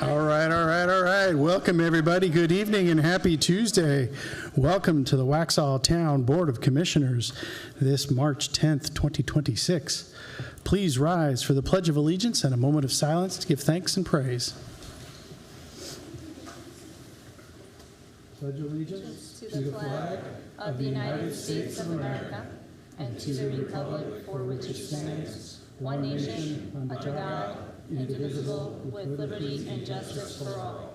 All right. Welcome, everybody. Good evening and happy Tuesday. Welcome to the Waxhaw Town Board of Commissioners this March 10th, 2026. Please rise for the Pledge of Allegiance and a moment of silence to give thanks and praise. Pledge allegiance to the flag of the United States of America and to the republic for which it stands, one nation, under God, indivisible, with liberty and justice for all.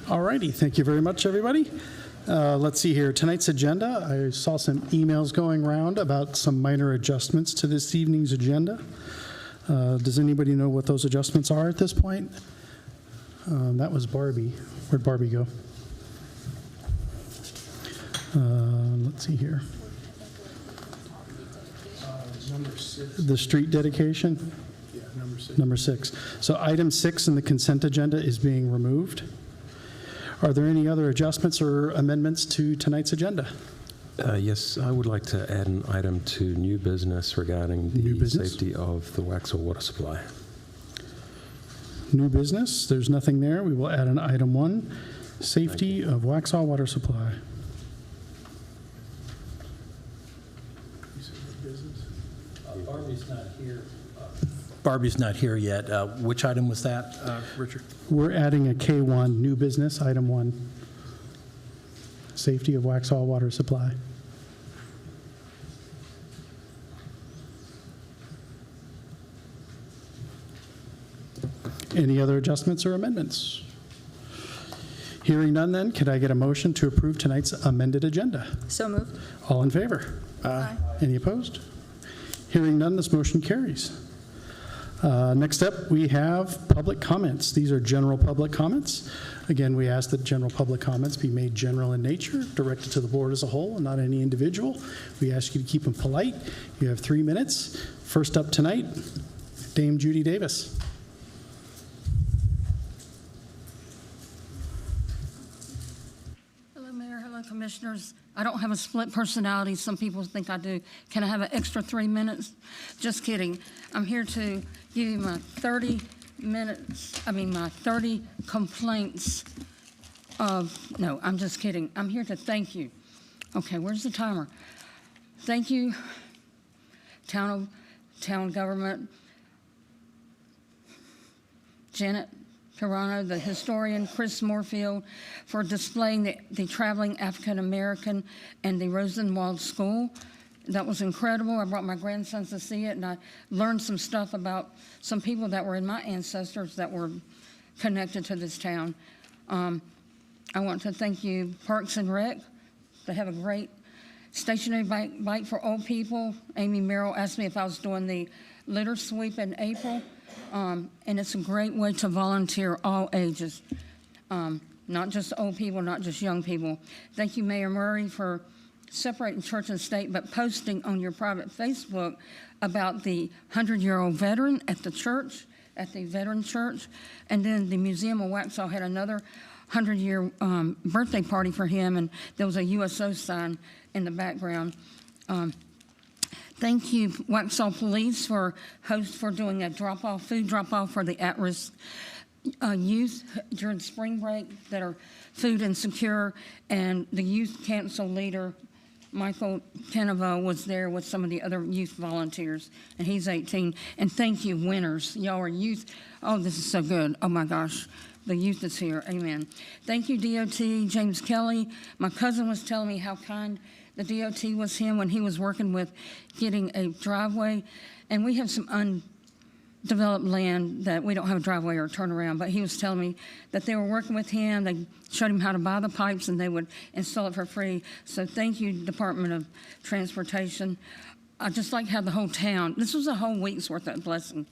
All righty. Thank you very much, everybody. Let's see here. Tonight's agenda, I saw some emails going around about some minor adjustments to this evening's agenda. Does anybody know what those adjustments are at this point? That was Barbie. Where'd Barbie go? Let's see here. Number 6. The street dedication? Yeah, number 6. Number 6. So item 6 in the consent agenda is being removed. Are there any other adjustments or amendments to tonight's agenda? Yes, I would like to add an item to new business regarding the safety of the Waxhaw water supply. New business, there's nothing there. We will add an item 1, safety of Waxhaw water supply. You said the business? Barbie's not here. Barbie's not here yet. Which item was that, Richard? We're adding a K1, new business, item 1, safety of Waxhaw water supply. Any other adjustments or amendments? Hearing none then, could I get a motion to approve tonight's amended agenda? So moved. All in favor? Aye. Any opposed? Hearing none, this motion carries. Next up, we have public comments. These are general public comments. Again, we ask that general public comments be made general in nature, directed to the board as a whole and not any individual. We ask you to keep them polite. You have 3 minutes. First up tonight, Dame Judy Davis. Hello, Mayor. Hello, Commissioners. I don't have a split personality. Some people think I do. Can I have an extra 3 minutes? Just kidding. I'm here to give you my 30 complaints of, no, I'm just kidding. I'm here to thank you. Okay, where's the timer? Thank you, town government, Janet Carano, the historian, Chris Moorfield, for displaying the traveling African American and the Rosenwald School. That was incredible. I brought my grandsons to see it, and I learned some stuff about some people that were in my ancestors that were connected to this town. I want to thank you, Parks and Rec. They have a great stationary bike for old people. Amy Merrill asked me if I was doing the litter sweep in April. And it's a great way to volunteer all ages, not just old people, not just young people. Thank you, Mayor Murray, for separating church and state, but posting on your private Facebook about the 100-year-old veteran at the church, at the veteran church. And then the Museum of Waxhaw had another 100-year birthday party for him, and there was a USO sign in the background. Thank you, Waxhaw Police, for doing a food drop-off for the at-risk youth during spring break that are food insecure, and the youth council leader, Michael Canavo, was there with some of the other youth volunteers, and he's 18. And thank you, winners. Y'all are youth. Oh, this is so good. Oh, my gosh. The youth is here. Amen. Thank you, DOT, James Kelly. My cousin was telling me how kind the DOT was him when he was working with getting a driveway. And we have some undeveloped land that we don't have a driveway or turnaround, but he was telling me that they were working with him. They showed him how to buy the pipes and they would install it for free. So thank you, Department of Transportation. I just like how the whole town, this was a whole week's worth of blessing.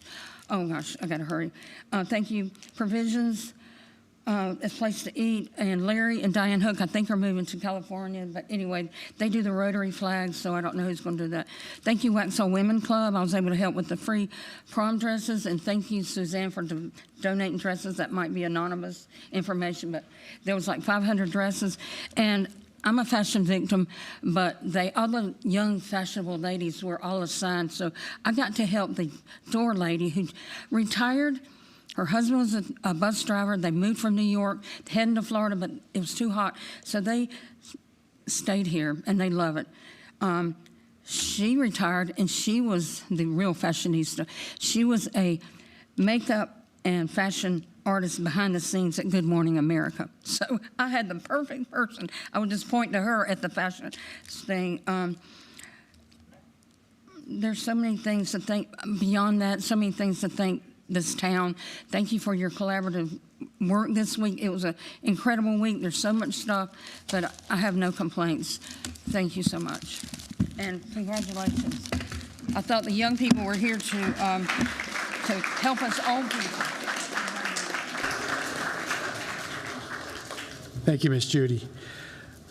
Oh gosh, I gotta hurry. Thank you, Provisions, a place to eat, and Larry and Diane Hook, I think are moving to California, but anyway, they do the Rotary flags, so I don't know who's gonna do that. Thank you, Waxhaw Women Club, I was able to help with the free prom dresses, and thank you, Suzanne, for donating dresses. That might be anonymous information, but there was like 500 dresses, and I'm a fashion victim, but all the young fashionable ladies were all assigned, so I got to help the door lady who retired. Her husband was a bus driver. They moved from New York, heading to Florida, but it was too hot, so they stayed here, and they love it. She retired, and she was the real fashionista. She was a makeup and fashion artist behind the scenes at Good Morning America. So I had the perfect person. I would just point to her at the fashion thing. There's so many things to think, beyond that, so many things to thank this town. Thank you for your collaborative work this week. It was an incredible week. There's so much stuff, but I have no complaints. Thank you so much. And congratulations. I thought the young people were here to help us old people. Thank you, Miss Judy.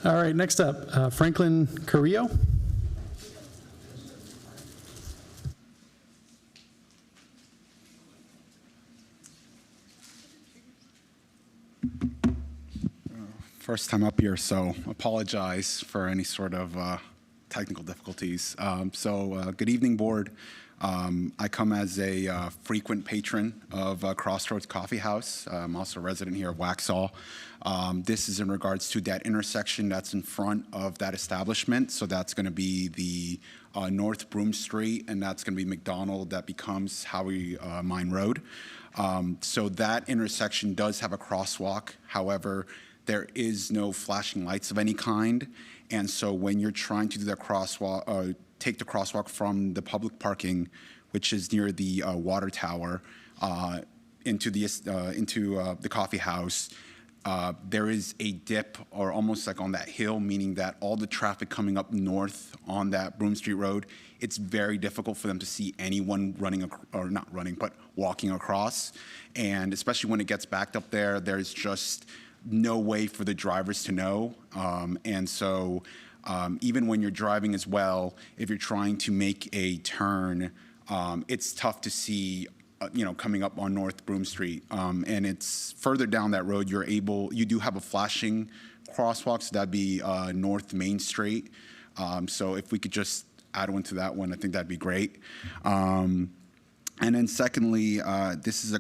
All right, next up, Franklin Carrillo. First time up here, so apologize for any sort of technical difficulties. Good evening, board. I come as a frequent patron of Crossroads Coffee House. I'm also a resident here of Waxhaw. This is in regards to that intersection that's in front of that establishment. So that's going to be the North Broome Street, and that's going to be McDonald. That becomes Howie Mine Road. So that intersection does have a crosswalk. However, there is no flashing lights of any kind. And so when you're trying to do that crosswalk, take the crosswalk from the public parking, which is near the water tower, into the coffee house, there is a dip, or almost like on that hill, meaning that all the traffic coming up north on that Broome Street Road, it's very difficult for them to see anyone running, or not running, but walking across. And especially when it gets backed up there, there's just no way for the drivers to know. And so even when you're driving as well, if you're trying to make a turn, it's tough to see coming up on North Broome Street. And it's further down that road, you do have a flashing crosswalk, so that'd be North Main Street. So if we could just add one to that one, I think that'd be great. And then secondly, this is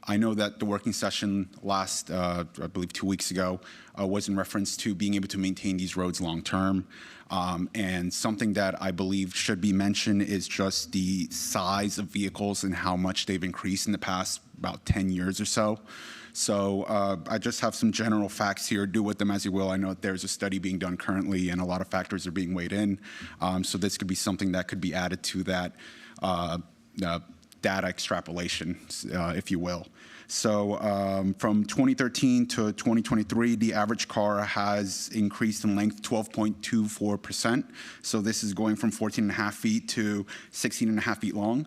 I know that the working session last, I believe 2 weeks ago, was in reference to being able to maintain these roads long term. And something that I believe should be mentioned is just the size of vehicles and how much they've increased in the past about 10 years or so. So I just have some general facts here. Do with them as you will. I know that there's a study being done currently and a lot of factors are being weighed in. So this could be something that could be added to that data extrapolation, if you will. So from 2013 to 2023, the average car has increased in length 12.24%. So this is going from 14.5 feet to 16.5 feet long.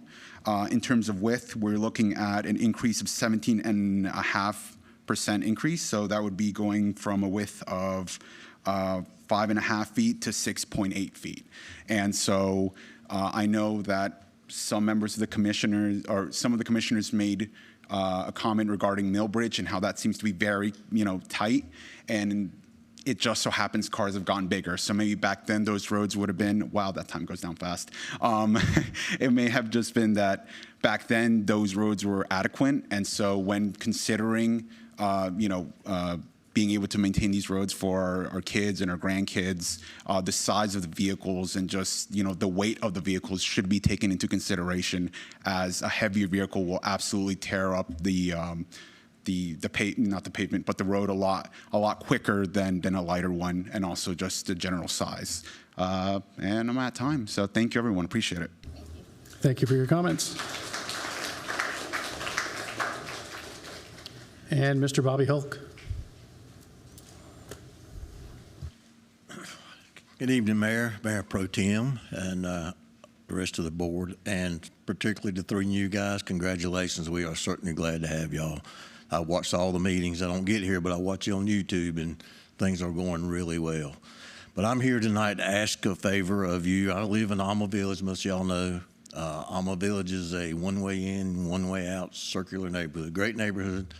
In terms of width, we're looking at an increase of 17.5% increase. So that would be going from a width of 5.5 feet to 6.8 feet. And so I know that some members of the commissioners, or some of the commissioners, made a comment regarding Millbridge and how that seems to be very, tight. And it just so happens cars have gotten bigger. So maybe back then those roads would have been, wow, that time goes down fast. It may have just been that back then those roads were adequate. And so when considering, being able to maintain these roads for our kids and our grandkids, the size of the vehicles and just, the weight of the vehicles should be taken into consideration, as a heavier vehicle will absolutely tear up not the pavement, but the road a lot quicker than a lighter one, and also just the general size. And I'm at time, so thank you, everyone. Appreciate it. Thank you for your comments. And Mr. Bobby Hulk. Good evening, Mayor Pro Tem, and the rest of the board, and particularly the three new guys. Congratulations. We are certainly glad to have y'all. I watched all the meetings. I don't get here, but I watch you on YouTube, and things are going really well. But I'm here tonight to ask a favor of you. I live in Alma Village, most of y'all know. Alma Village is a one-way in, one-way out, circular neighborhood, great neighborhood.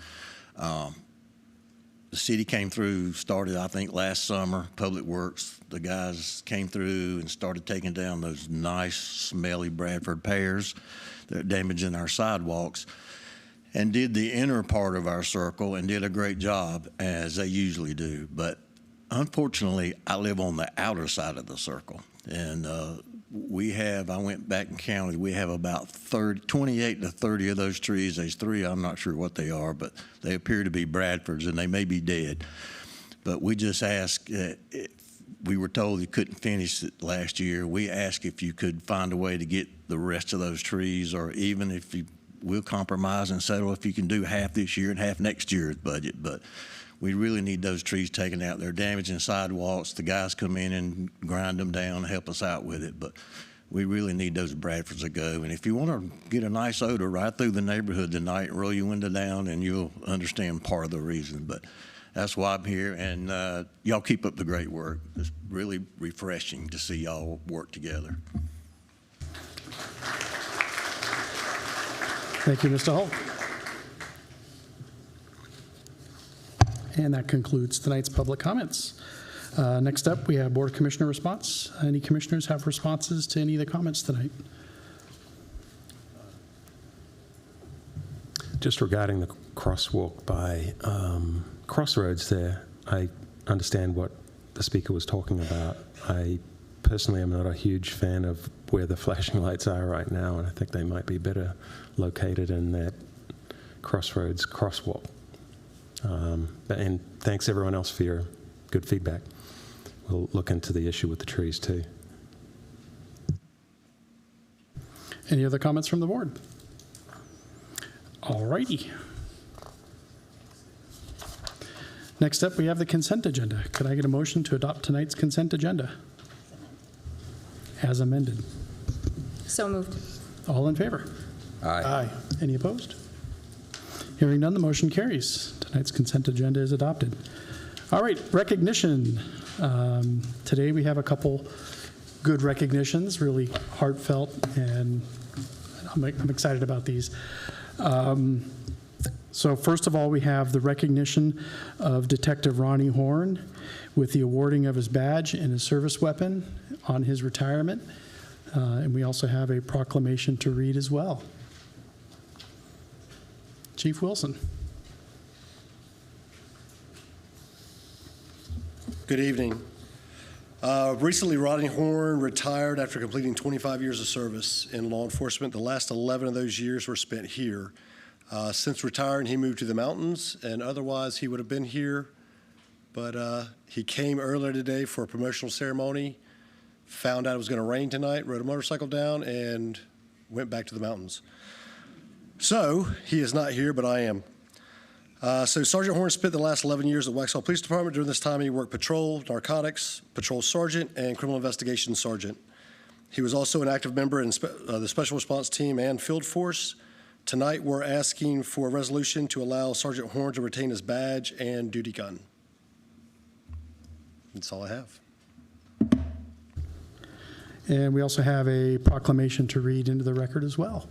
The city came through, started, I think, last summer, Public Works. The guys came through and started taking down those nice, smelly Bradford pears that are damaging our sidewalks, and did the inner part of our circle and did a great job, as they usually do. But unfortunately, I live on the outer side of the circle, and I went back and counted, we have about 28 to 30 of those trees. There's three, I'm not sure what they are, but they appear to be Bradfords, and they may be dead. But we just asked, we were told you couldn't finish it last year. We asked if you could find a way to get the rest of those trees, or even if we'll compromise and settle if you can do half this year and half next year's budget. But we really need those trees taken out. They're damaging sidewalks. The guys come in and grind them down and help us out with it. But we really need those Bradfords to go. And if you want to get a nice odor right through the neighborhood tonight, roll your window down and you'll understand part of the reason. But that's why I'm here. And y'all keep up the great work. It's really refreshing to see y'all work together. Thank you, Mr. Holt. And that concludes tonight's public comments. Next up, we have Board of Commissioner response. Any commissioners have responses to any of the comments tonight? Just regarding the crosswalk by Crossroads there, I understand what the speaker was talking about. I personally am not a huge fan of where the flashing lights are right now, and I think they might be better located in that Crossroads crosswalk. And thanks everyone else for your good feedback. We'll look into the issue with the trees too. Any other comments from the board? All righty. Next up, we have the consent agenda. Could I get a motion to adopt tonight's consent agenda as amended? So moved. All in favor? Aye. Any opposed? Hearing none, the motion carries. Tonight's consent agenda is adopted. All right, recognition. Today we have a couple good recognitions, really heartfelt, and I'm excited about these. So first of all, we have the recognition of Detective Ronnie Horn with the awarding of his badge and his service weapon on his retirement. And we also have a proclamation to read as well. Chief Wilson. Good evening. Recently, Ronnie Horn retired after completing 25 years of service in law enforcement. The last 11 of those years were spent here. Since retiring, he moved to the mountains, and otherwise he would have been here. But he came earlier today for a promotional ceremony, found out it was going to rain tonight, rode a motorcycle down, and went back to the mountains. So he is not here, but I am. So Sergeant Horn spent the last 11 years at Waxhaw Police Department. During this time, he worked patrol, narcotics, patrol sergeant, and criminal investigation sergeant. He was also an active member in the Special Response Team and Field Force. Tonight, we're asking for a resolution to allow Sergeant Horn to retain his badge and duty gun. That's all I have. And we also have a proclamation to read into the record as well.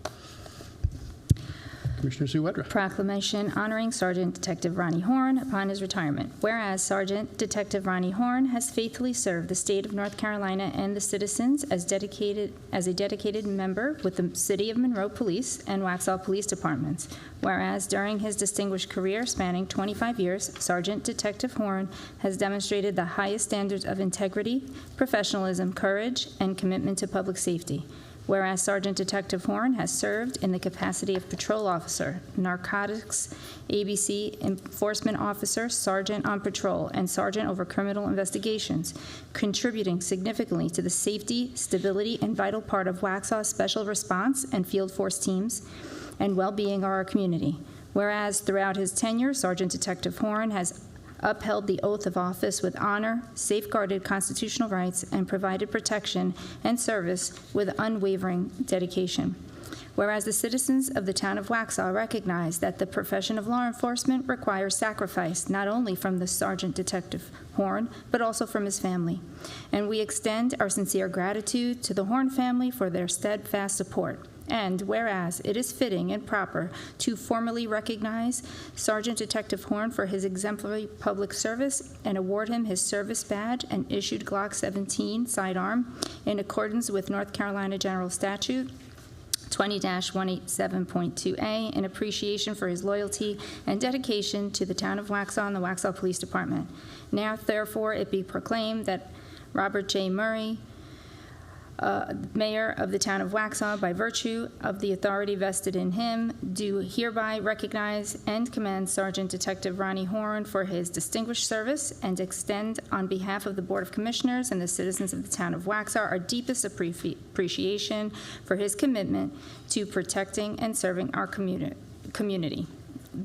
Commissioner Sue Wedra. Proclamation honoring Sergeant Detective Ronnie Horn upon his retirement. Whereas Sergeant Detective Ronnie Horn has faithfully served the state of North Carolina and the citizens as a dedicated member with the City of Monroe Police and Waxhaw Police Departments. Whereas during his distinguished career spanning 25 years, Sergeant Detective Horn has demonstrated the highest standards of integrity, professionalism, courage, and commitment to public safety. Whereas Sergeant Detective Horn has served in the capacity of patrol officer, narcotics, ABC enforcement officer, sergeant on patrol, and sergeant over criminal investigations, contributing significantly to the safety, stability, and vital part of Waxhaw Special Response and Field Force teams and well-being of our community. Whereas throughout his tenure, Sergeant Detective Horn has upheld the oath of office with honor, safeguarded constitutional rights, and provided protection and service with unwavering dedication. Whereas the citizens of the town of Waxhaw recognize that the profession of law enforcement requires sacrifice not only from the Sergeant Detective Horn, but also from his family. And we extend our sincere gratitude to the Horn family for their steadfast support. And whereas it is fitting and proper to formally recognize Sergeant Detective Horn for his exemplary public service and award him his service badge and issued Glock 17 sidearm in accordance with North Carolina General Statute 20-187.2A in appreciation for his loyalty and dedication to the town of Waxhaw and the Waxhaw Police Department. Now, therefore, it be proclaimed that Robert J. Murray, Mayor of the town of Waxhaw, by virtue of the authority vested in him, do hereby recognize and commend Sergeant Detective Ronnie Horn for his distinguished service and extend on behalf of the Board of Commissioners and the citizens of the town of Waxhaw our deepest appreciation for his commitment to protecting and serving our community.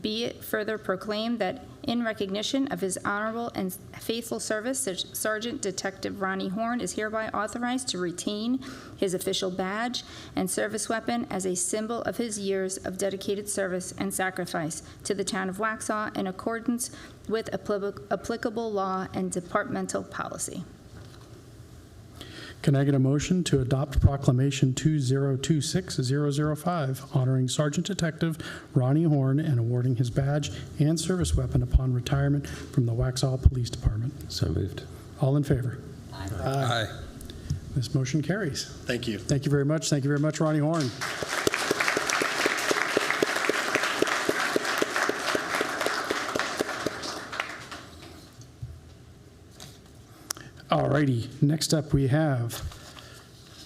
Be it further proclaimed that in recognition of his honorable and faithful service, Sergeant Detective Ronnie Horn is hereby authorized to retain his official badge and service weapon as a symbol of his years of dedicated service and sacrifice to the town of Waxhaw in accordance with applicable law and departmental policy. Can I get a motion to adopt Proclamation 2026-005, honoring Sergeant Detective Ronnie Horn and awarding his badge and service weapon upon retirement from the Waxhaw Police Department? So moved. All in favor? Aye. This motion carries. Thank you. Thank you very much. Thank you very much, Ronnie Horn. All righty, next up we have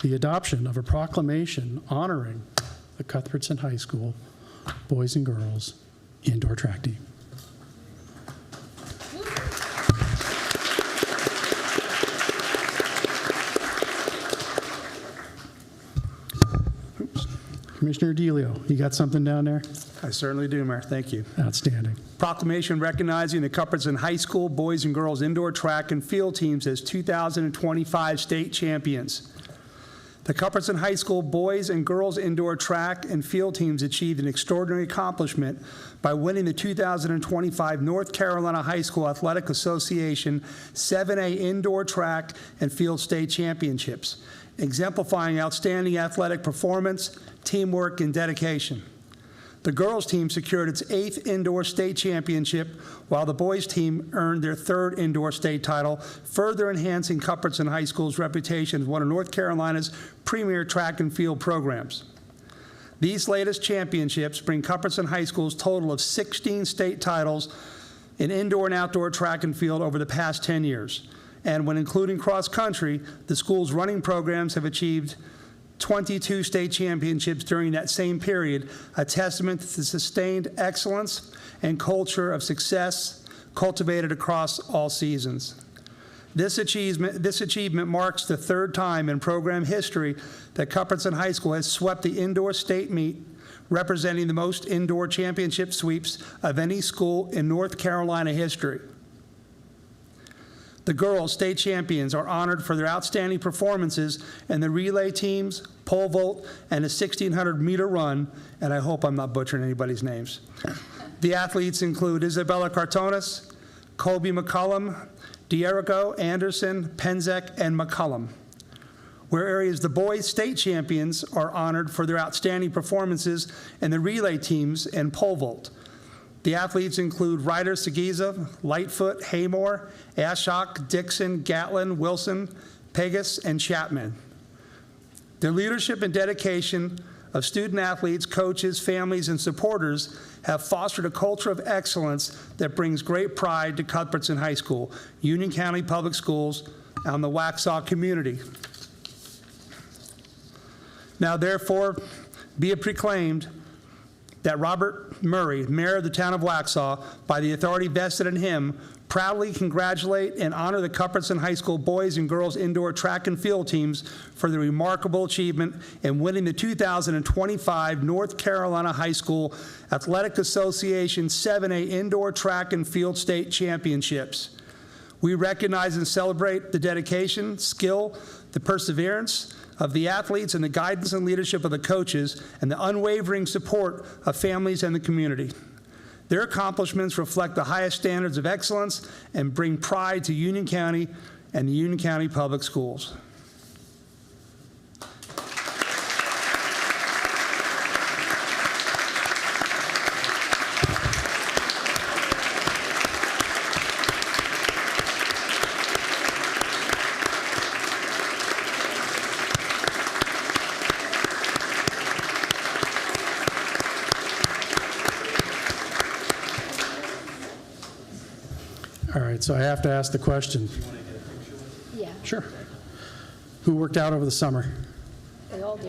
the adoption of a proclamation honoring the Cuthbertson High School boys and girls indoor track team. Oops. Commissioner DeLeo, you got something down there? I certainly do, Mayor. Thank you. Outstanding. Proclamation recognizing the Cuthbertson High School boys and girls indoor track and field teams as 2025 state champions. The Cuthbertson High School boys and girls indoor track and field teams achieved an extraordinary accomplishment by winning the 2025 North Carolina High School Athletic Association 7A indoor track and field state championships, exemplifying outstanding athletic performance, teamwork, and dedication. The girls' team secured its 8th indoor state championship, while the boys' team earned their 3rd indoor state title, further enhancing Cuthbertson High School's reputation as one of North Carolina's premier track and field programs. These latest championships bring Cuthbertson High School's total of 16 state titles in indoor and outdoor track and field over the past 10 years. And when including cross-country, the school's running programs have achieved 22 state championships during that same period, a testament to the sustained excellence and culture of success cultivated across all seasons. This achievement marks the 3rd time in program history that Cuthbertson High School has swept the indoor state meet, representing the most indoor championship sweeps of any school in North Carolina history. The girls' state champions are honored for their outstanding performances in the relay teams, pole vault, and the 1,600-meter run, and I hope I'm not butchering anybody's names. The athletes include Isabella Cartonis, Colby McCullum, Dierico, Anderson, Penzek, and McCullum. Whereas the boys' state champions are honored for their outstanding performances in the relay teams and pole vault. The athletes include Ryder Seguiza, Lightfoot, Haymore, Ashok, Dixon, Gatlin, Wilson, Pegas, and Chapman. Their leadership and dedication of student athletes, coaches, families, and supporters have fostered a culture of excellence that brings great pride to Cuthbertson High School, Union County Public Schools, and the Waxhaw community. Now, therefore, be it proclaimed that Robert Murray, Mayor of the town of Waxhaw, by the authority vested in him, proudly congratulate and honor the Cuthbertson High School boys and girls indoor track and field teams for their remarkable achievement in winning the 2025 North Carolina High School Athletic Association 7A Indoor Track and Field State Championships. We recognize and celebrate the dedication, skill, the perseverance of the athletes and the guidance and leadership of the coaches and the unwavering support of families and the community. Their accomplishments reflect the highest standards of excellence and bring pride to Union County and the Union County Public Schools. All right, so I have to ask the question. Yeah, Sure. Who worked out over the summer? they all do.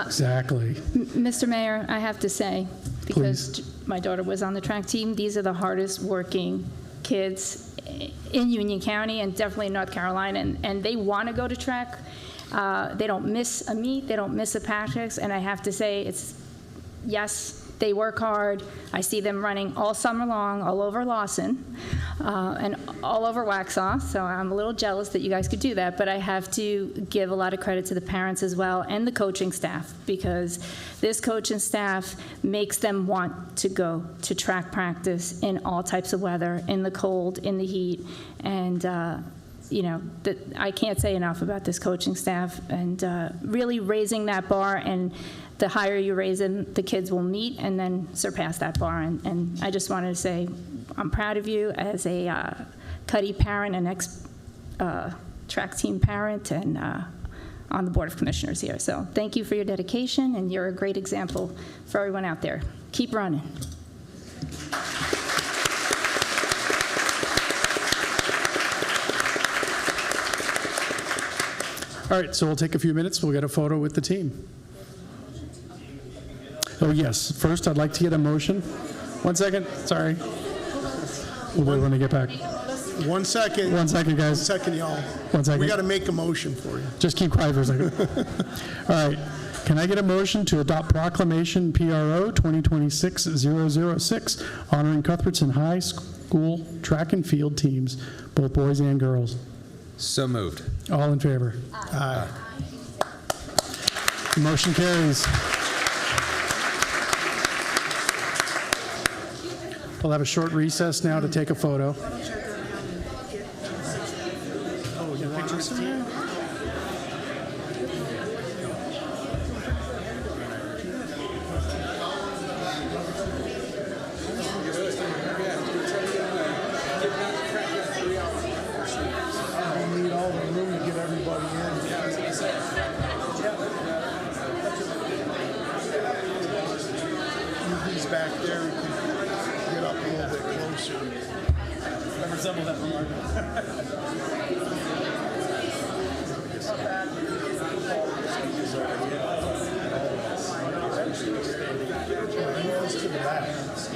Exactly. Mr. Mayor, I have to say, because my daughter was on the track team, these are the hardest working kids in Union County and definitely in North Carolina, and they want to go to track. They don't miss a meet, they don't miss a practice, and I have to say, yes, they work hard. I see them running all summer long, all over Lawson, and all over Waxhaw, so I'm a little jealous that you guys could do that, but I have to give a lot of credit to the parents as well and the coaching staff, because this coaching staff makes them want to go to track practice in all types of weather, in the cold, in the heat, and I can't say enough about this coaching staff and really raising that bar, and the higher you raise them, the kids will meet and then surpass that bar. And I just wanted to say I'm proud of you as a Cuddy parent and ex-track team parent and on the Board of Commissioners here. So thank you for your dedication, and you're a great example for everyone out there. Keep running. All right, so we'll take a few minutes. We'll get a photo with the team. Oh, yes. First, I'd like to get a motion. 1 second. Sorry. We'll wait when we get back. 1 second. 1 second, guys. 1 second, y'all. 1 second. We got to make a motion for you. Just keep quiet for a second. All right. Can I get a motion to adopt Proclamation PRO 2026-006, honoring Cuthbertson High School track and field teams, both boys and girls? So moved. All in favor? Aye. Motion carries. We'll have a short recess now to take a photo. Oh, you want us to? Back there, we can get up a little bit closer. Resemble that remarkable. To the left.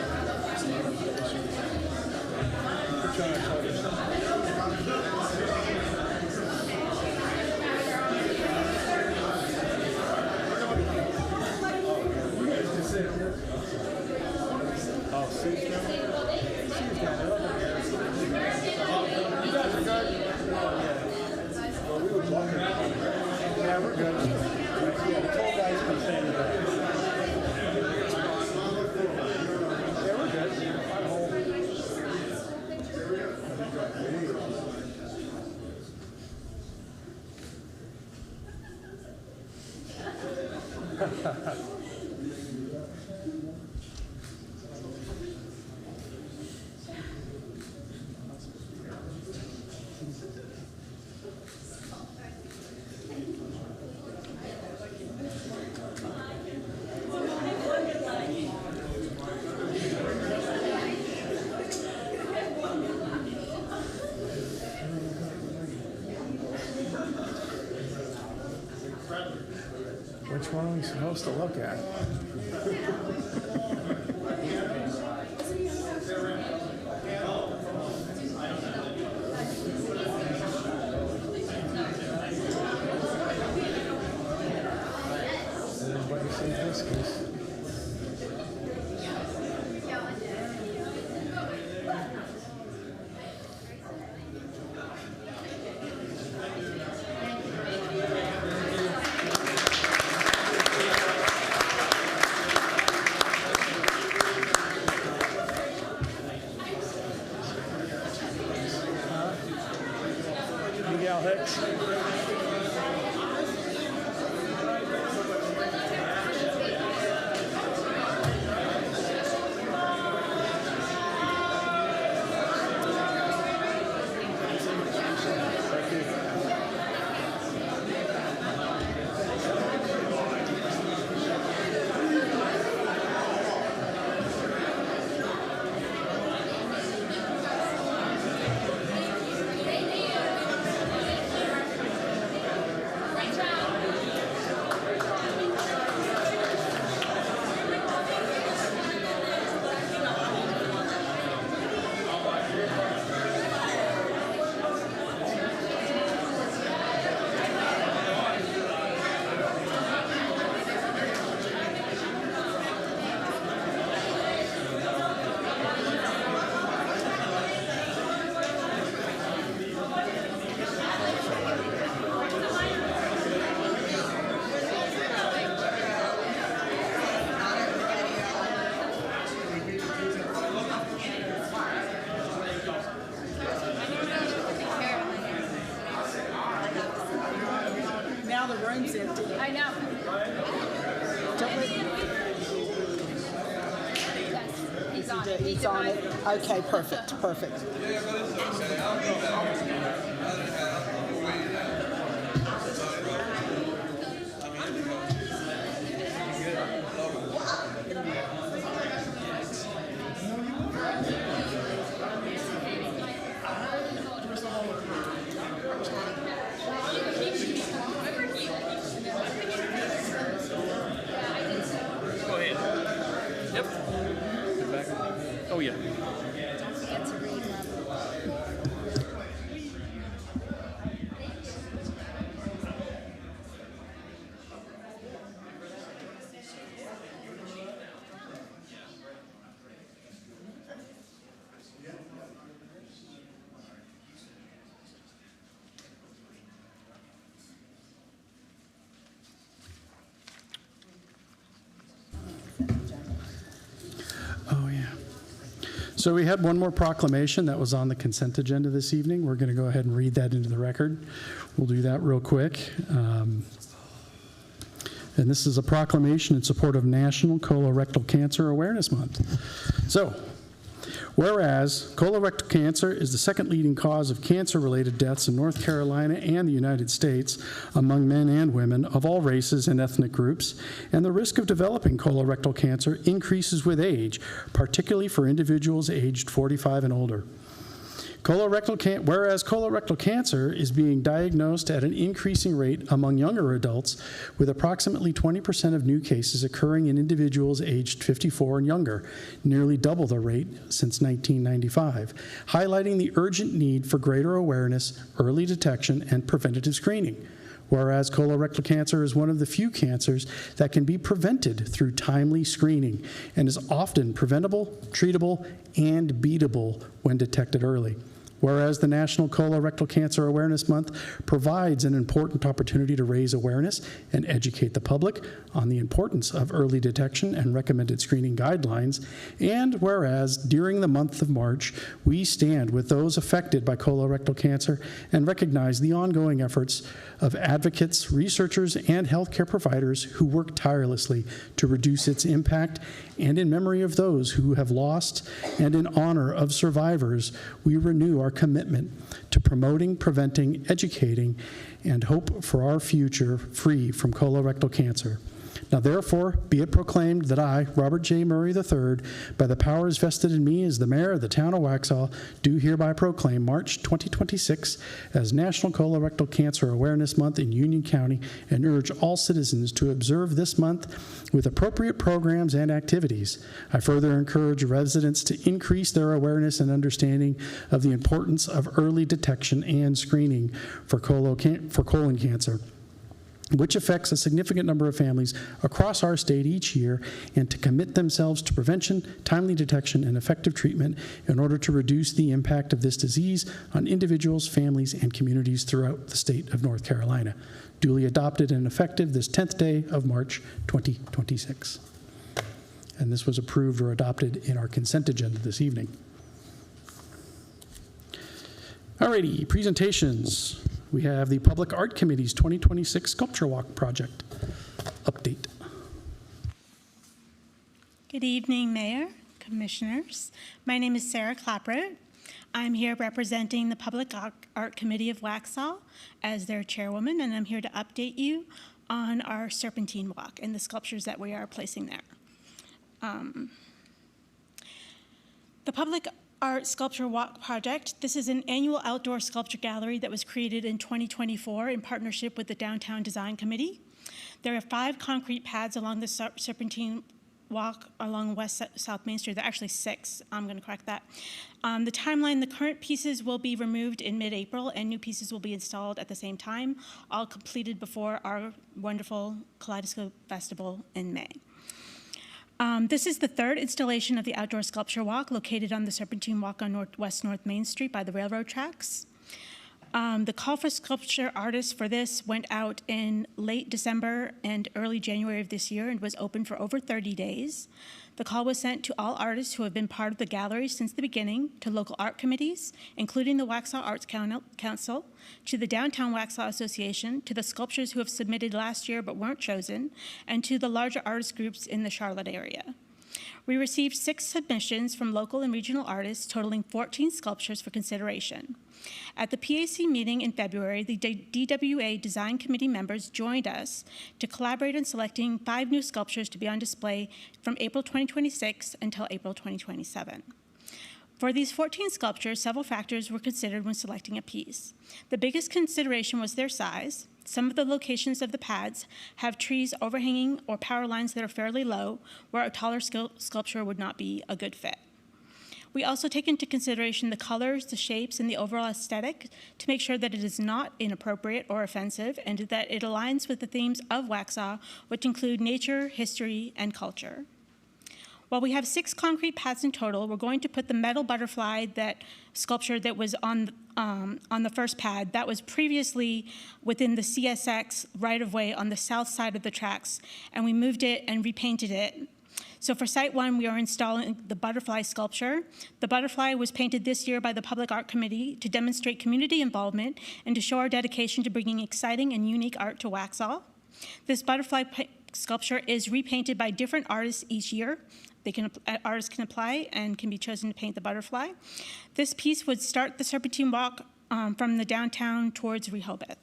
Yeah, we're good. Yeah, the tall guys can stay in the back. Yeah, we're good. Which one are we supposed to look at? Now the room's empty. I know. Don't we? Yes, he's on it. He's on it. Okay, perfect, perfect. Oh, yeah. Oh, yeah. So we had one more proclamation that was on the consent agenda this evening. We're going to go ahead and read that into the record. We'll do that real quick. And this is a proclamation in support of National Colorectal Cancer Awareness Month. So, whereas colorectal cancer is the second leading cause of cancer-related deaths in North Carolina and the United States among men and women of all races and ethnic groups, and the risk of developing colorectal cancer increases with age, particularly for individuals aged 45 and older. Whereas colorectal cancer is being diagnosed at an increasing rate among younger adults, with approximately 20% of new cases occurring in individuals aged 54 and younger, nearly double the rate since 1995, highlighting the urgent need for greater awareness, early detection, and preventative screening. Whereas colorectal cancer is one of the few cancers that can be prevented through timely screening and is often preventable, treatable, and beatable when detected early. Whereas the National Colorectal Cancer Awareness Month provides an important opportunity to raise awareness and educate the public on the importance of early detection and recommended screening guidelines, and whereas during the month of March, we stand with those affected by colorectal cancer and recognize the ongoing efforts of advocates, researchers, and healthcare providers who work tirelessly to reduce its impact, and in memory of those who have lost and in honor of survivors, we renew our commitment to promoting, preventing, educating, and hope for our future free from colorectal cancer. Now therefore, be it proclaimed that I, Robert J. Murray III, by the powers vested in me as the mayor of the town of Waxhaw, do hereby proclaim March 2026 as National Colorectal Cancer Awareness Month in Union County, and urge all citizens to observe this month with appropriate programs and activities. I further encourage residents to increase their awareness and understanding of the importance of early detection and screening for colon cancer, which affects a significant number of families across our state each year, and to commit themselves to prevention, timely detection, and effective treatment in order to reduce the impact of this disease on individuals, families, and communities throughout the state of North Carolina. Duly adopted and effective this 10th day of March 2026. And this was approved or adopted in our consent agenda this evening. Alrighty, presentations. we have the Public Art Committee's 2026 Sculpture Walk project update. Good evening, Mayor, Commissioners. My name is Sarah Claproot. I'm here representing the Public Art Committee of Waxhaw as their chairwoman, and I'm here to update you on our Serpentine Walk and the sculptures that we are placing there. The Public Art Sculpture Walk project, this is an annual outdoor sculpture gallery that was created in 2024 in partnership with the Downtown Design Committee. There are 5 concrete pads along the Serpentine Walk along West-South Main Street. There are actually 6. I'm going to correct that. The timeline, the current pieces will be removed in mid-April and new pieces will be installed at the same time, all completed before our wonderful Kaleidoscope Festival in May. This is the 3rd installation of the outdoor sculpture walk located on the Serpentine Walk on West North Main Street by the railroad tracks. The call for sculpture artists for this went out in late December and early January of this year and was open for over 30 days. The call was sent to all artists who have been part of the gallery since the beginning, to local art committees, including the Waxhaw Arts Council, to the Downtown Waxhaw Association, to the sculptors who have submitted last year but weren't chosen, and to the larger artist groups in the Charlotte area. We received 6 submissions from local and regional artists, totaling 14 sculptures for consideration. At the PAC meeting in February, the DWA Design Committee members joined us to collaborate in selecting 5 new sculptures to be on display from April 2026 until April 2027. For these 14 sculptures, several factors were considered when selecting a piece. The biggest consideration was their size. Some of the locations of the pads have trees overhanging or power lines that are fairly low, where a taller sculpture would not be a good fit. We also take into consideration the colors, the shapes, and the overall aesthetic to make sure that it is not inappropriate or offensive and that it aligns with the themes of Waxhaw, which include nature, history, and culture. While we have 6 concrete pads in total, we're going to put the metal butterfly sculpture that was on the first pad that was previously within the CSX right-of-way on the south side of the tracks, and we moved it and repainted it. So for Site 1, we are installing the butterfly sculpture. The butterfly was painted this year by the Public Art Committee to demonstrate community involvement and to show our dedication to bringing exciting and unique art to Waxhaw. This butterfly sculpture is repainted by different artists each year. Artists can apply and can be chosen to paint the butterfly. This piece would start the Serpentine Walk from the downtown towards Rehoboth.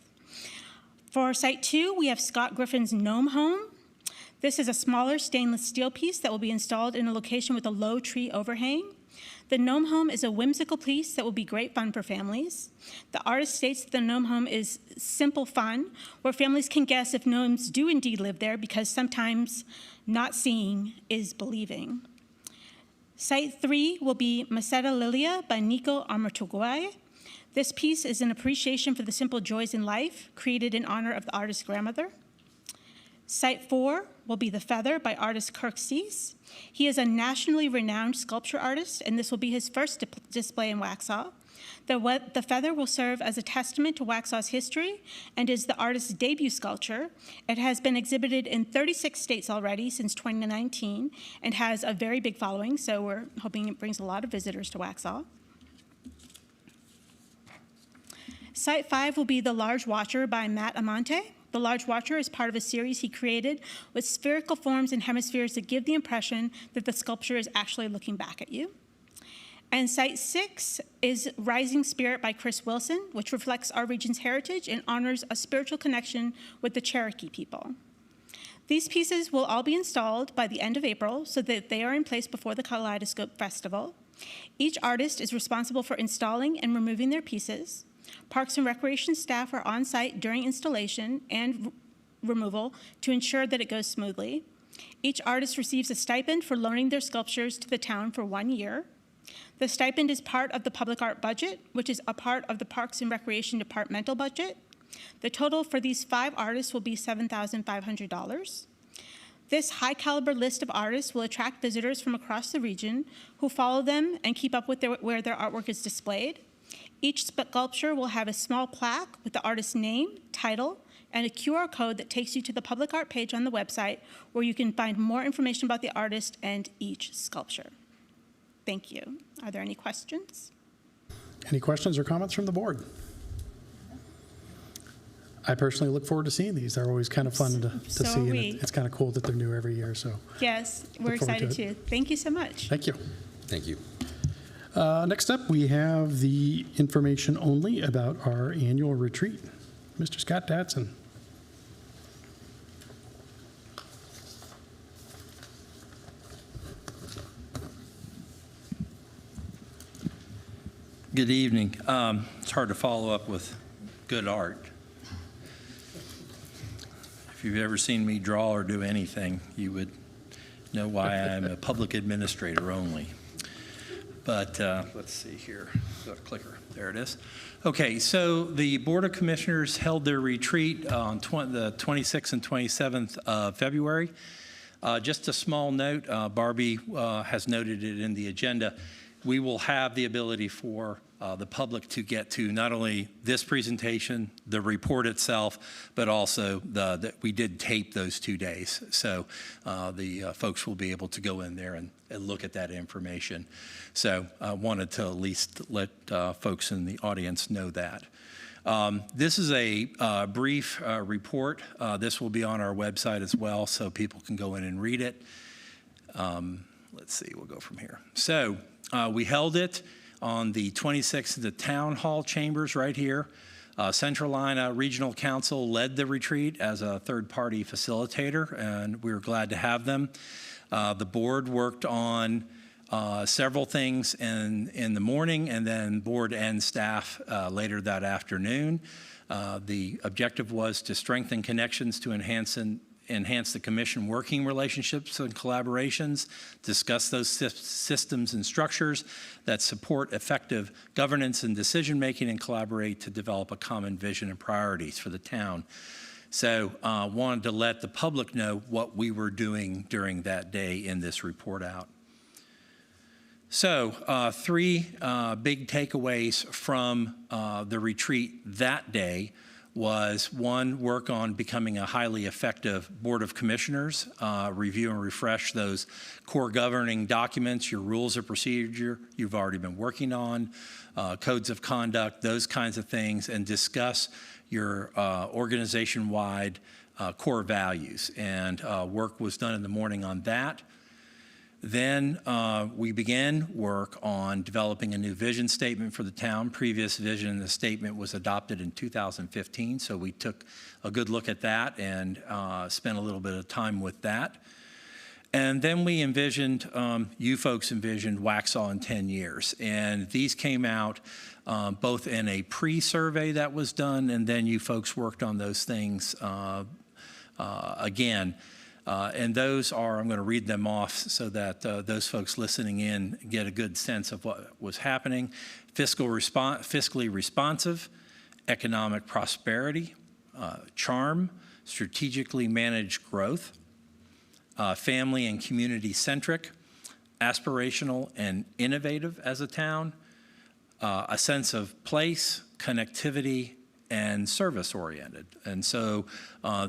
For Site 2, we have Scott Griffin's Gnome Home. This is a smaller stainless steel piece that will be installed in a location with a low tree overhang. The Gnome Home is a whimsical piece that will be great fun for families. The artist states that the Gnome Home is simple fun, where families can guess if gnomes do indeed live there, because sometimes not seeing is believing. Site 3 will be Maceta Lilia by Nico Amartoguay. This piece is an appreciation for the simple joys in life, created in honor of the artist's grandmother. Site 4 will be The Feather by artist Kirk Cease. He is a nationally renowned sculpture artist, and this will be his first display in Waxhaw. The Feather will serve as a testament to Waxhaw's history and is the artist's debut sculpture. It has been exhibited in 36 states already since 2019 and has a very big following, so we're hoping it brings a lot of visitors to Waxhaw. Site 5 will be The Large Watcher by Matt Amante. The Large Watcher is part of a series he created with spherical forms and hemispheres that give the impression that the sculpture is actually looking back at you. And Site 6 is Rising Spirit by Chris Wilson, which reflects our region's heritage and honors a spiritual connection with the Cherokee people. These pieces will all be installed by the end of April so that they are in place before the Kaleidoscope Festival. Each artist is responsible for installing and removing their pieces. Parks and Recreation staff are on site during installation and removal to ensure that it goes smoothly. Each artist receives a stipend for loaning their sculptures to the town for 1 year. The stipend is part of the public art budget, which is a part of the Parks and Recreation departmental budget. The total for these 5 artists will be $7,500. This high-caliber list of artists will attract visitors from across the region who follow them and keep up with where their artwork is displayed. Each sculpture will have a small plaque with the artist's name, title, and a QR code that takes you to the public art page on the website where you can find more information about the artist and each sculpture. Thank you. Are there any questions? Any questions or comments from the board? I personally look forward to seeing these. They're always kind of fun to So see. are And we. it's kind of cool that they're new every year. So Yes, we're Look forward to excited it. too. Thank you so much. thank you. Thank you. Next up, we have the information only about our annual retreat. Mr. Scott Datson. Good evening. It's hard to follow up with good art. If you've ever seen me draw or do anything, you would know why I'm a public administrator only. But let's see here. Got a clicker. There it is. Okay, so the Board of Commissioners held their retreat on the 26th and 27th of February. Just a small note, Barbie has noted it in the agenda. We will have the ability for the public to get to not only this presentation, the report itself, but also that we did tape those 2 days. So the folks will be able to go in there and look at that information. So I wanted to at least let folks in the audience know that. This is a brief report. This will be on our website as well, so people can go in and read it. Let's see, we'll go from here. So we held it on the 26th at the Town Hall Chambers right here. Central Line Regional Council led the retreat as a third-party facilitator, and we were glad to have them. The board worked on several things in the morning, and then board and staff later that afternoon. The objective was to strengthen connections to enhance the commission working relationships and collaborations, discuss those systems and structures that support effective governance and decision-making, and collaborate to develop a common vision and priorities for the town. So wanted to let the public know what we were doing during that day in this report out. So 3 big takeaways from the retreat that day was, 1, work on becoming a highly effective Board of Commissioners, review and refresh those core governing documents, your rules of procedure you've already been working on, codes of conduct, those kinds of things, and discuss your organization-wide core values. And work was done in the morning on that. Then we began work on developing a new vision statement for the town. Previous vision in the statement was adopted in 2015, so we took a good look at that and spent a little bit of time with that. And then we envisioned, you folks envisioned Waxhaw in 10 years. And these came out both in a pre-survey that was done, and then you folks worked on those things again. And those are, I'm going to read them off so that those folks listening in get a good sense of what was happening. Fiscally responsive, economic prosperity, charm, strategically managed growth, family and community centric, aspirational and innovative as a town, a sense of place, connectivity, and service-oriented. And so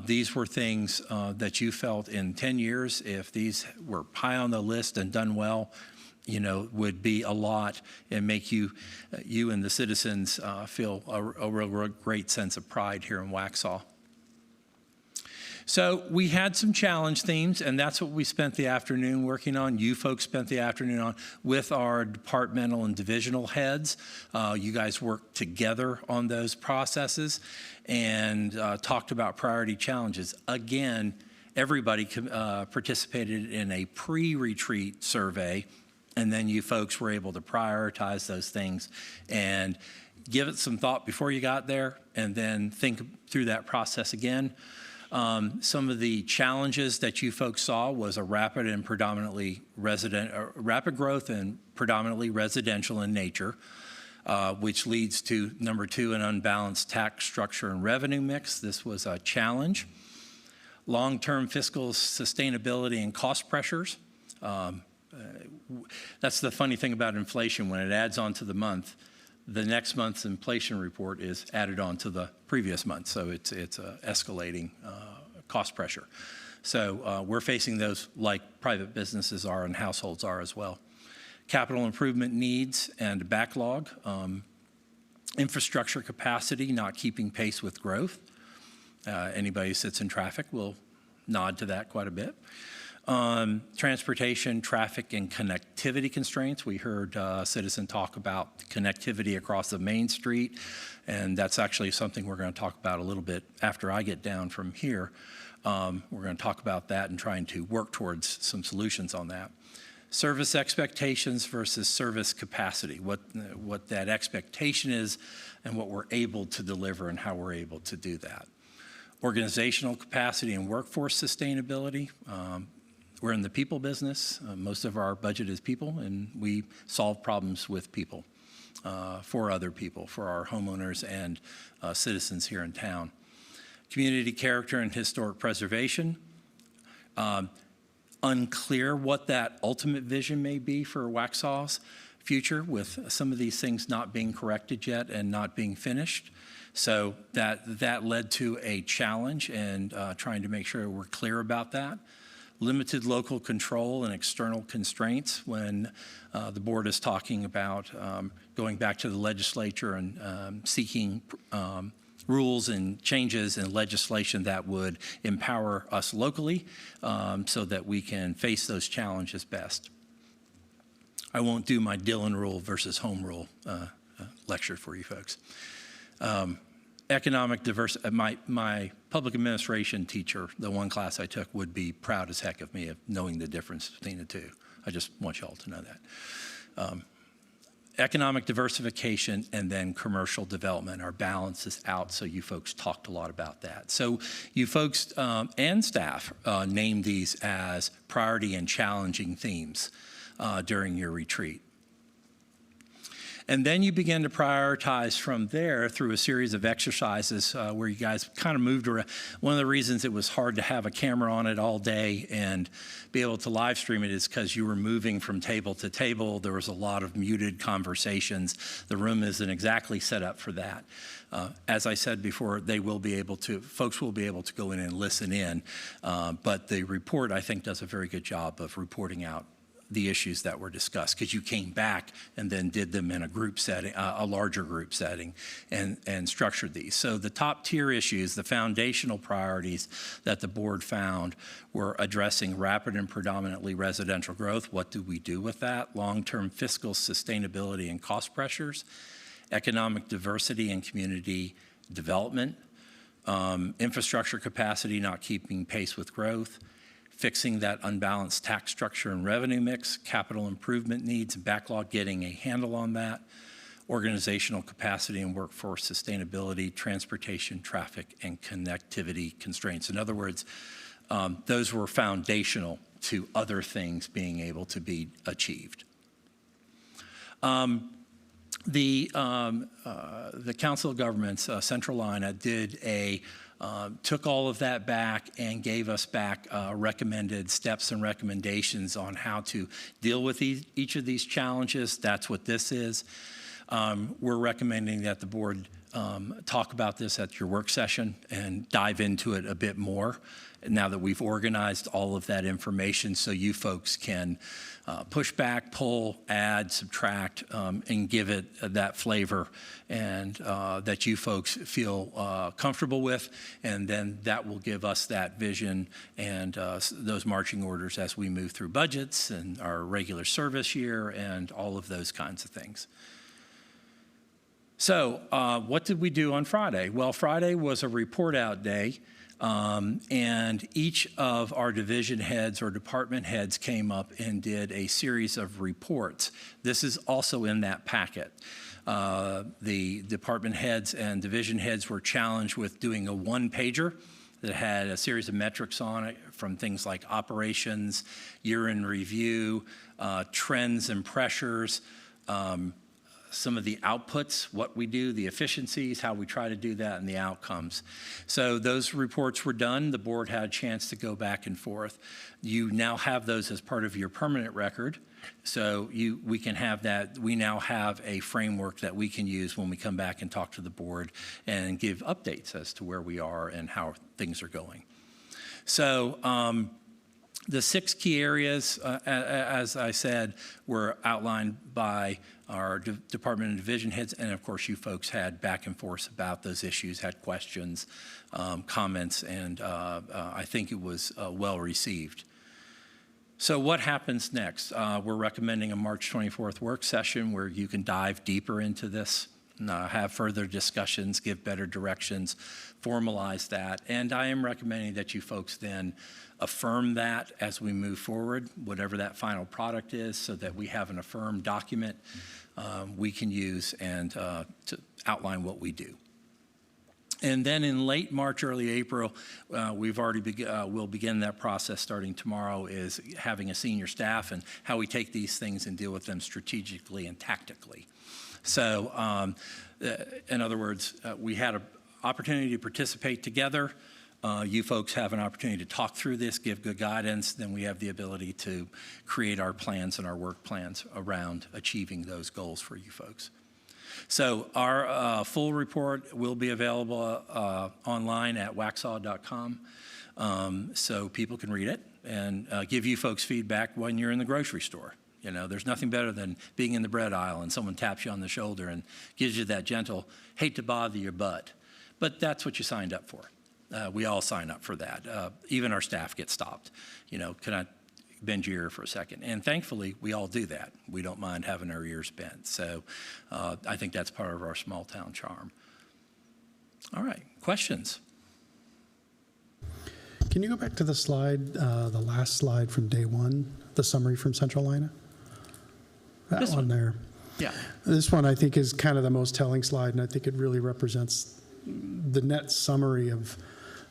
these were things that you felt in 10 years, if these were high on the list and done well, would be a lot and make you and the citizens feel a real great sense of pride here in Waxhaw. So we had some challenge themes, and that's what we spent the afternoon working on. You folks spent the afternoon on with our departmental and divisional heads. You guys worked together on those processes and talked about priority challenges. Again, everybody participated in a pre-retreat survey, and then you folks were able to prioritize those things and give it some thought before you got there, and then think through that process again. Some of the challenges that you folks saw was a rapid growth and predominantly residential in nature, which leads to number 2, an unbalanced tax structure and revenue mix. This was a challenge. Long-term fiscal sustainability and cost pressures. That's the funny thing about inflation. When it adds on to the month, the next month's inflation report is added on to the previous month, so it's escalating cost pressure. So we're facing those like private businesses are and households are as well. Capital improvement needs and backlog, infrastructure capacity not keeping pace with growth, Anybody who sits in traffic will nod to that quite a bit. Transportation, traffic, and connectivity constraints. We heard a citizen talk about connectivity across the main street, and that's actually something we're going to talk about a little bit after I get down from here. We're going to talk about that and trying to work towards some solutions on that. Service expectations versus service capacity, what that expectation is and what we're able to deliver and how we're able to do that. Organizational capacity and workforce sustainability. We're in the people business. Most of our budget is people, and we solve problems with people, for other people, for our homeowners and citizens here in town. Community character and historic preservation. Unclear what that ultimate vision may be for Waxhaw's future, with some of these things not being corrected yet and not being finished. So that led to a challenge and trying to make sure we're clear about that. Limited local control and external constraints when the board is talking about going back to the legislature and seeking rules and changes in legislation that would empower us locally so that we can face those challenges best. I won't do my Dillon rule versus home rule lecture for you folks. Economic diversity, my public administration teacher, the one class I took, would be proud as heck of me of knowing the difference between the two. I just want y'all to know that. Economic diversification and then commercial development. Our balance is out, so you folks talked a lot about that. So you folks and staff named these as priority and challenging themes during your retreat. And then you begin to prioritize from there through a series of exercises where you guys kind of moved around. One of the reasons it was hard to have a camera on it all day and be able to live stream it is because you were moving from table to table. There was a lot of muted conversations. The room isn't exactly set up for that. As I said before, folks will be able to go in and listen in, but the report, I think, does a very good job of reporting out the issues that were discussed, because you came back and then did them in a group setting, a larger group setting, and structured these. So the top tier issues, the foundational priorities that the board found were addressing rapid and predominantly residential growth. What do we do with that? Long-term fiscal sustainability and cost pressures, economic diversity and community development, infrastructure capacity not keeping pace with growth, fixing that unbalanced tax structure and revenue mix, capital improvement needs, backlog, getting a handle on that, organizational capacity and workforce sustainability, transportation, traffic, and connectivity constraints. In other words, those were foundational to other things being able to be achieved. The Council of Governments, Central Line, took all of that back and gave us back recommended steps and recommendations on how to deal with each of these challenges. That's what this is. We're recommending that the board talk about this at your work session and dive into it a bit more now that we've organized all of that information, so you folks can push back, pull, add, subtract, and give it that flavor and that you folks feel comfortable with, and then that will give us that vision and those marching orders as we move through budgets and our regular service year and all of those kinds of things. So what did we do on Friday? Well, Friday was a report out day. And each of our division heads or department heads came up and did a series of reports. This is also in that packet. The department heads and division heads were challenged with doing a one-pager that had a series of metrics on it, from things like operations, year in review, trends and pressures, some of the outputs, what we do, the efficiencies, how we try to do that, and the outcomes. So those reports were done. The board had a chance to go back and forth. You now have those as part of your permanent record. So we can have that. We now have a framework that we can use when we come back and talk to the board and give updates as to where we are and how things are going. So The 6 key areas, as I said, were outlined by our department and division heads, and of course you folks had back and forth about those issues, had questions, comments, and I think it was well received. So what happens next? We're recommending a March 24th work session where you can dive deeper into this, have further discussions, give better directions, formalize that. And I am recommending that you folks then affirm that as we move forward, whatever that final product is, so that we have an affirmed document we can use and to outline what we do. And then in late March, early April, we've already we'll begin that process starting tomorrow, is having a senior staff and how we take these things and deal with them strategically and tactically. So in other words, we had an opportunity to participate together. You folks have an opportunity to talk through this, give good guidance. Then we have the ability to create our plans and our work plans around achieving those goals for you folks. So our full report will be available online at waxhaw.com, so people can read it and give you folks feedback when you're in the grocery store. You know, there's nothing better than being in the bread aisle and someone taps you on the shoulder and gives you that gentle, hate to bother your butt. But that's what you signed up for. We all sign up for that. Even our staff get stopped. You know, can I bend your ear for a second? And thankfully, we all do that. We don't mind having our ears bent. So I think that's part of our small town charm. All right, questions? Can you go back to the slide, the last slide from day one, the summary from Central Lina? That This one there. Yeah. This one, I think, is kind of the most telling slide, and I think it really represents the net summary of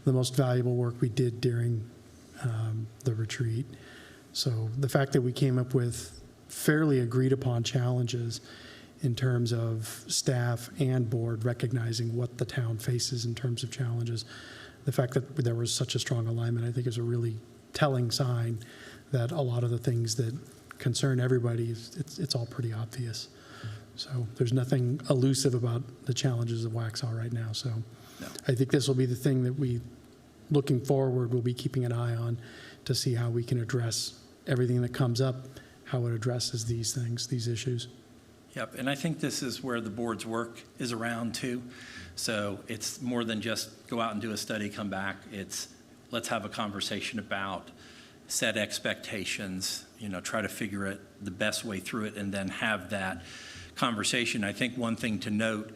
the most valuable work we did during the retreat. So the fact that we came up with fairly agreed upon challenges in terms of staff and board recognizing what the town faces in terms of challenges, the fact that there was such a strong alignment, I think, is a really telling sign that a lot of the things that concern everybody, it's all pretty obvious. So there's nothing elusive about the challenges of Waxhaw right now. So no. I think this will be the thing that we, looking forward, will be keeping an eye on to see how we can address everything that comes up, how it addresses these things, these issues. Yep, and I think this is where the board's work is around too. So it's more than just go out and do a study, come back. It's let's have a conversation about, set expectations, you know, try to figure it the best way through it, and then have that conversation. I think one thing to note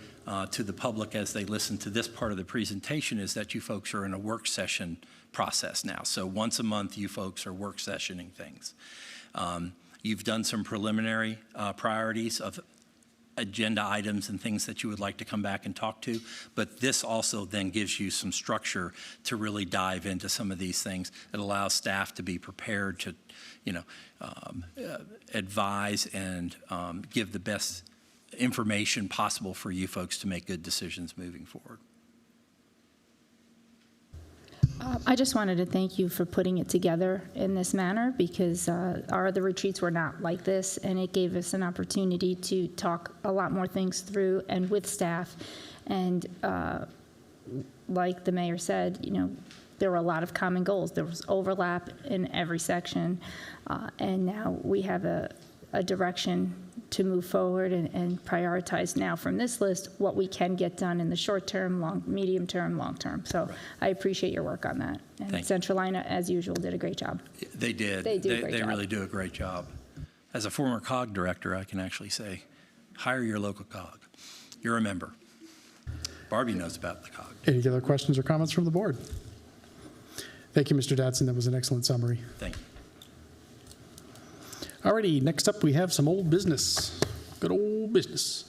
to the public as they listen to this part of the presentation is that you folks are in a work session process now. So once a month, you folks are work sessioning things. You've done some preliminary priorities of agenda items and things that you would like to come back and talk to, but this also then gives you some structure to really dive into some of these things. It allows staff to be prepared to, you know, advise and give the best information possible for you folks to make good decisions moving forward. I just wanted to thank you for putting it together in this manner, because our other retreats were not like this, and it gave us an opportunity to talk a lot more things through and with staff. And like the mayor said, you know, there were a lot of common goals. There was overlap in every section, and now we have a direction to move forward and prioritize now from this list what we can get done in the short term, medium term, long term. So right. I appreciate your work on that. And Central Lina, as usual, did a great job. They did. They really do a great job. As a former COG director, I can actually say, hire your local COG. You're a member. Barbie knows about the COG. Any other questions or comments from the board? Thank you, Mr. Dadson. That was an excellent summary. Thank you. Alrighty, next up we have some old business. Good old business.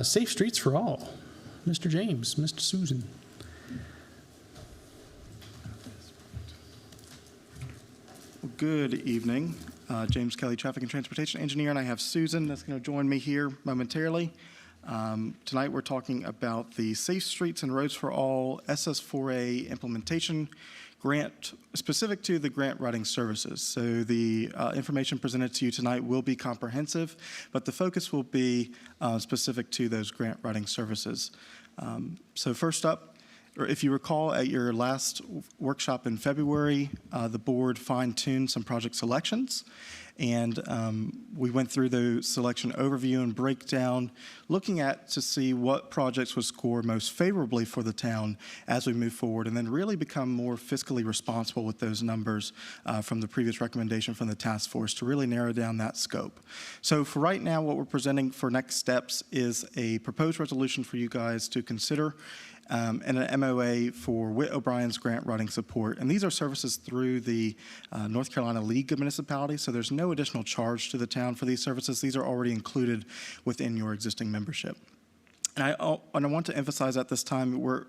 Safe Streets for All. Mr. James, Mr. Susan. Well, good evening. James Kelly, Traffic and Transportation Engineer, and I have Susan that's going to join me here momentarily. Tonight we're talking about the Safe Streets and Roads for All SS4A implementation grant, specific to the grant writing services. So the information presented to you tonight will be comprehensive, but the focus will be specific to those grant writing services. So first up if you recall, at your last workshop in February, the board fine-tuned some project selections. And we went through the selection overview and breakdown, looking at to see what projects would score most favorably for the town as we move forward, and then really become more fiscally responsible with those numbers from the previous recommendation from the task force to really narrow down that scope. So for right now, what we're presenting for next steps is a proposed resolution for you guys to consider and an MOA for Whit O'Brien's grant writing support. And these are services through the North Carolina League of Municipalities, so there's no additional charge to the town for these services. These are already included within your existing membership. And I want to emphasize at this time, we're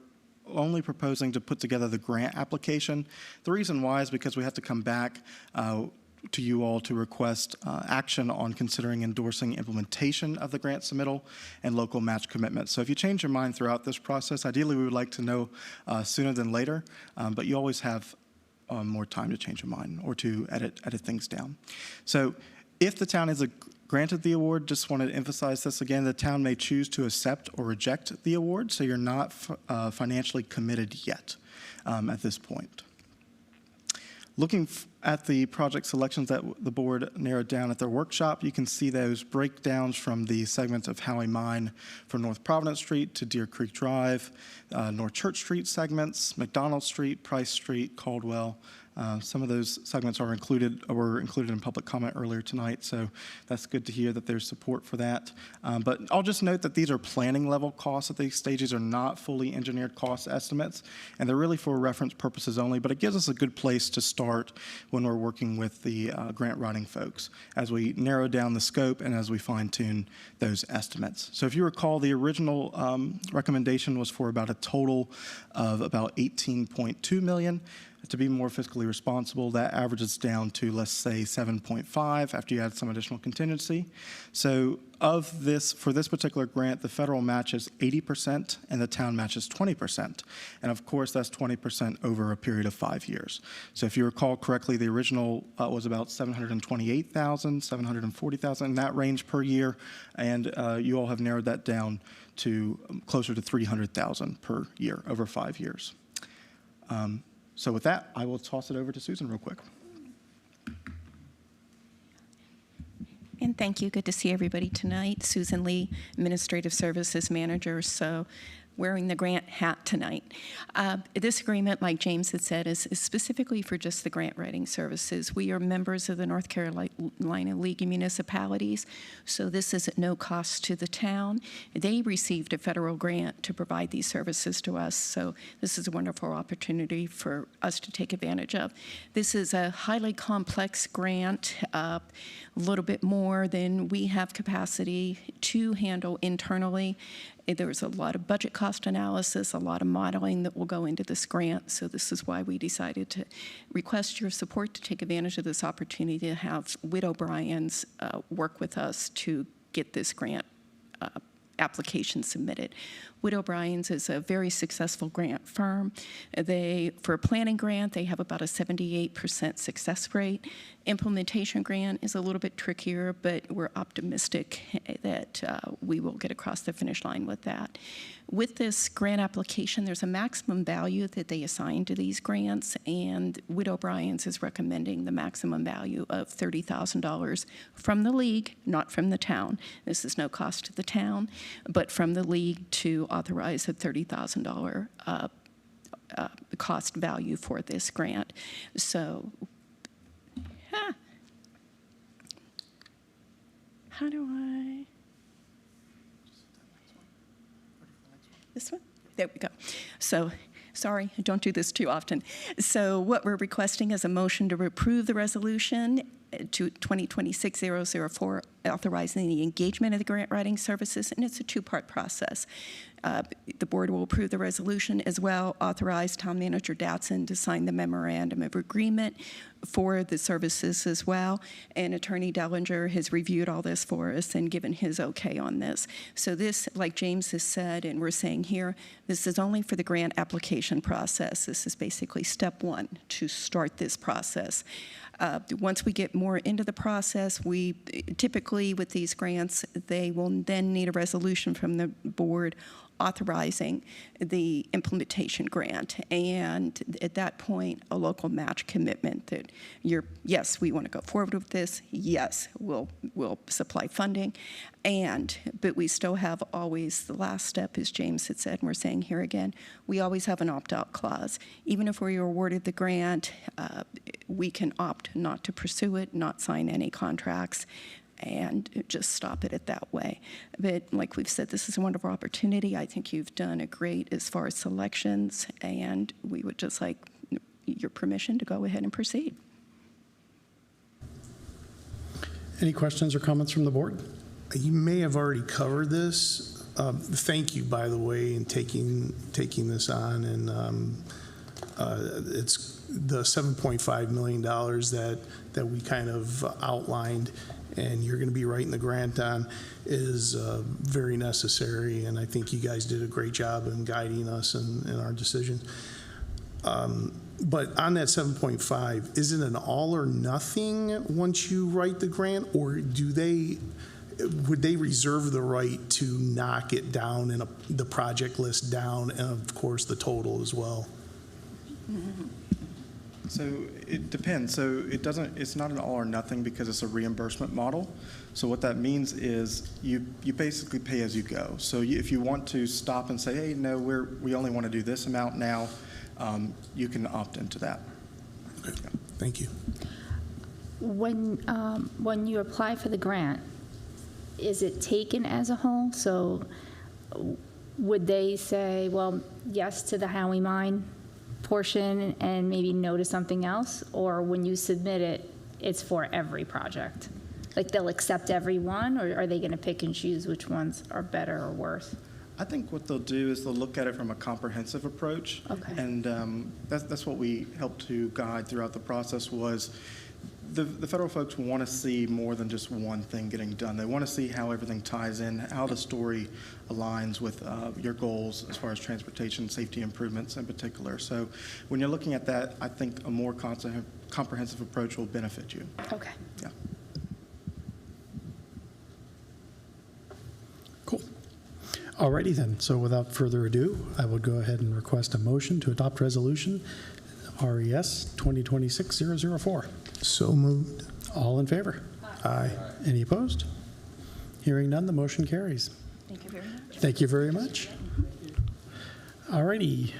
only proposing to put together the grant application. The reason why is because we have to come back to you all to request action on considering endorsing implementation of the grant submittal and local match commitments. So if you change your mind throughout this process, ideally we would like to know sooner than later, but you always have more time to change your mind or to edit things down. So if the town is granted the award, just want to emphasize this again, the town may choose to accept or reject the award, so you're not financially committed yet at this point. Looking at the project selections that the board narrowed down at their workshop, you can see those breakdowns from the segments of Howie Mine from North Providence Street to Deer Creek Drive, North Church Street segments, McDonald Street, Price Street, Caldwell. Some of those segments were included in public comment earlier tonight, so that's good to hear that there's support for that. But I'll just note that these are planning level costs at these stages, are not fully engineered cost estimates, and they're really for reference purposes only, but it gives us a good place to start when we're working with the grant writing folks as we narrow down the scope and as we fine tune those estimates. So if you recall, the original recommendation was for about a total of about $18.2 million. To be more fiscally responsible, that averages down to, let's say, 7.5 after you add some additional contingency. So of this, for this particular grant, the federal matches 80% and the town matches 20%. And of course, that's 20% over a period of 5 years. So if you recall correctly, the original was about 728,000, 740,000 in that range per year. And you all have narrowed that down to closer to 300,000 per year over 5 years. So with that, I will toss it over to Susan real quick. And thank you. Good to see everybody tonight. Susan Lee, Administrative Services Manager. So wearing the grant hat tonight. This agreement, like James had said, is specifically for just the grant writing services. We are members of the North Carolina League of Municipalities, so this is at no cost to the town. They received a federal grant to provide these services to us, so this is a wonderful opportunity for us to take advantage of. This is a highly complex grant, a little bit more than we have capacity to handle internally. There's a lot of budget cost analysis, a lot of modeling that will go into this grant. So this is why we decided to request your support to take advantage of this opportunity to have Whit O'Brien's work with us to get this grant application submitted. Whit O'Brien's is a very successful grant firm. For a planning grant, they have about a 78% success rate. Implementation grant is a little bit trickier, but we're optimistic that we will get across the finish line with that. With this grant application, there's a maximum value that they assign to these grants, and Whit O'Brien's is recommending the maximum value of $30,000 from the league, not from the town. This is no cost to the town, but from the league to authorize a $30,000 cost value for this grant. So, how do I? This one? There we go. So, sorry, I don't do this too often. So what we're requesting is a motion to approve the resolution to 2026-004, authorizing the engagement of the grant writing services, and it's a two-part process. The board will approve the resolution as well, authorize Town Manager Datsun to sign the memorandum of agreement for the services as well, and Attorney Dellinger has reviewed all this for us and given his okay on this. So this, like James has said, and we're saying here, this is only for the grant application process. This is basically step one to start this process. Once we get more into the process, we typically typically with these grants, they will then need a resolution from the board authorizing the implementation grant, and at that point, a local match commitment that yes, we want to go forward with this, yes, we'll supply funding, but we still have always, the last step, as James had said, and we're saying here again, we always have an opt-out clause. Even if we are awarded the grant, we can opt not to pursue it, not sign any contracts, and just stop it at that way. But like we've said, this is a wonderful opportunity. I think you've done a great as far as selections, and we would just like your permission to go ahead and proceed. Any questions or comments from the board? You may have already covered this. Thank you, by the way, in taking this on. And it's the $7.5 million that we kind of outlined, and you're going to be writing the grant on, is very necessary. And I think you guys did a great job in guiding us in our decision. But on that 7.5, is it an all or nothing once you write the grant, or would they reserve the right to knock it down and the project list down, and of course the total as well? So it depends. So it's not an all or nothing because it's a reimbursement model. So what that means is you basically pay as you go. So if you want to stop and say, hey, no, we only want to do this amount now, you can opt into that. Okay. Thank you. When you apply for the grant, is it taken as a whole? So would they say, well, yes to the Howie Mine portion and maybe no to something else? Or when you submit it, it's for every project? Like they'll accept every one, or are they going to pick and choose which ones are better or worse? I think what they'll do is they'll look at it from a comprehensive approach. Okay. And that's what we helped to guide throughout the process was the federal folks want to see more than just one thing getting done. They want to see how everything ties in, how the story aligns with your goals as far as transportation safety improvements in particular. So when you're looking at that, I think a more comprehensive approach will benefit you. Okay. Yeah. Cool. Alrighty then. So without further ado, I would go ahead and request a motion to adopt resolution RES 2026-004. So moved. All in favor? Aye. Any opposed? Hearing none, the motion carries. Thank you very much. Thank you very much. All righty.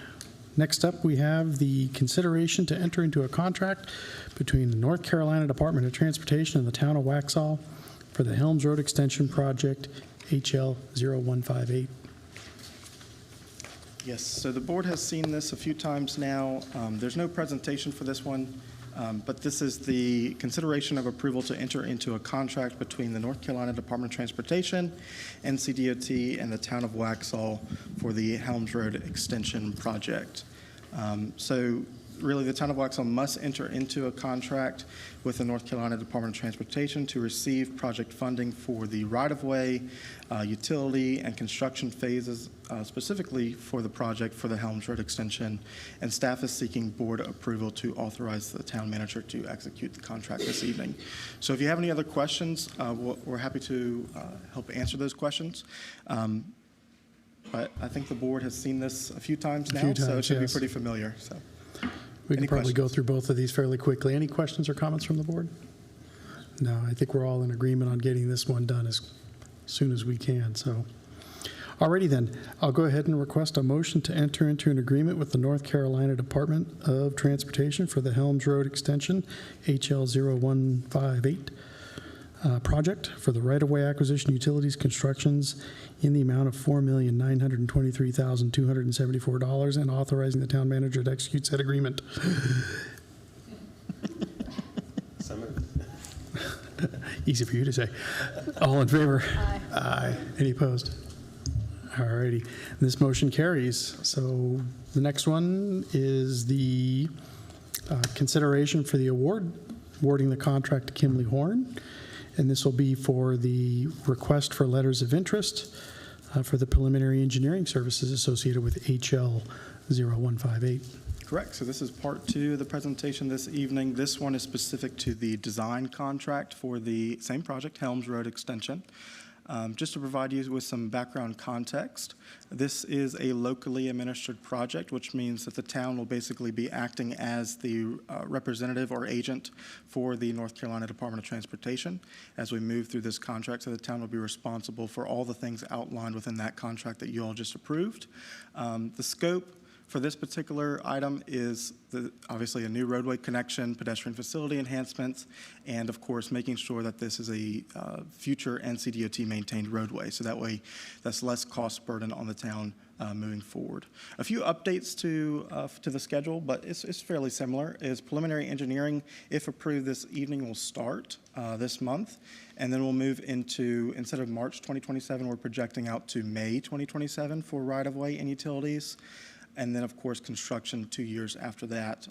Next up, we have the consideration to enter into a contract between the North Carolina Department of Transportation and the town of Waxhaw for the Helms Road Extension Project, HL 0158. Yes, so the board has seen this a few times now. There's no presentation for this one, but this is the consideration of approval to enter into a contract between the North Carolina Department of Transportation, NCDOT, and the town of Waxhaw for the Helms Road Extension Project. So really, the town of Waxhaw must enter into a contract with the North Carolina Department of Transportation to receive project funding for the right-of-way, utility, and construction phases, specifically for the project for the Helms Road Extension. And staff is seeking board approval to authorize the town manager to execute the contract this evening. So if you have any other questions, we're happy to help answer those questions. But I think the board has seen this a few times now, so it should be pretty familiar. So. We can probably go questions? through both of these fairly quickly. Any questions or comments from the board? No, I think we're all in agreement on getting this one done as soon as we can. So, alrighty then, I'll go ahead and request a motion to enter into an agreement with the North Carolina Department of Transportation for the Helms Road Extension, HL 0158 project for the right-of-way acquisition, utilities, constructions in the amount of $4,923,274 and authorizing the town manager to execute said agreement. Easy for you to say. All in favor? Aye. Aye. Any opposed? All righty. This motion carries. So the next one is the consideration for the awarding the contract to Kimley Horn. And this will be for the request for letters of interest for the preliminary engineering services associated with HL 0158. Correct. So this is part 2 of the presentation this evening. This one is specific to the design contract for the same project, Helms Road Extension. Just to provide you with some background context, this is a locally administered project, which means that the town will basically be acting as the representative or agent for the North Carolina Department of Transportation as we move through this contract. So the town will be responsible for all the things outlined within that contract that you all just approved. The scope for this particular item is obviously a new roadway connection, pedestrian facility enhancements, and of course making sure that this is a future NCDOT maintained roadway. So that way that's less cost burden on the town moving forward. A few updates to the schedule, but it's fairly similar, is preliminary engineering, if approved this evening, will start this month, and then we'll move into, instead of March 2027, we're projecting out to May 2027 for right-of-way and utilities. And then, of course, construction 2 years after that,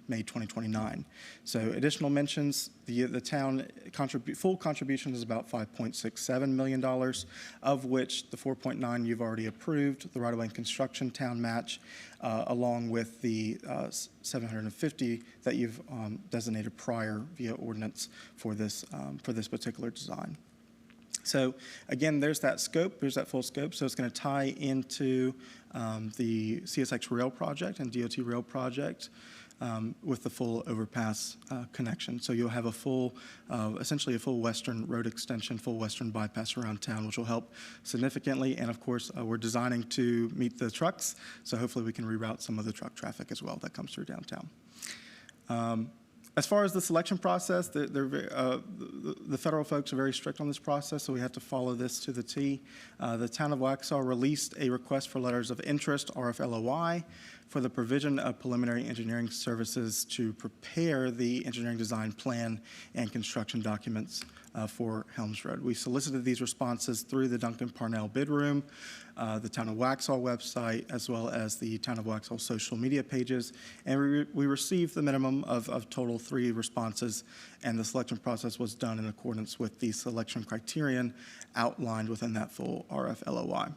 May 2029. So additional mentions, the town full contribution is about $5.67 million, of which the 4.9 you've already approved, the right-of-way and construction town match, along with the 750 that you've designated prior via ordinance for this particular design. So again, there's that scope, there's that full scope. So it's going to tie into the CSX rail project and DOT rail project with the full overpass connection. So you'll have a full, essentially a full western road extension, full western bypass around town, which will help significantly. And of course, we're designing to meet the trucks. So hopefully we can reroute some of the truck traffic as well that comes through downtown. As far as the selection process, the federal folks are very strict on this process, so we have to follow this to the T. The town of Waxhaw released a request for letters of interest, RFLOI, for the provision of preliminary engineering services to prepare the engineering design plan and construction documents for Helms Road. We solicited these responses through the Duncan Parnell bid room, the Town of Waxhaw website, as well as the Town of Waxhaw social media pages, and we received the minimum of total 3 responses, and the selection process was done in accordance with the selection criterion outlined within that full RFLOI.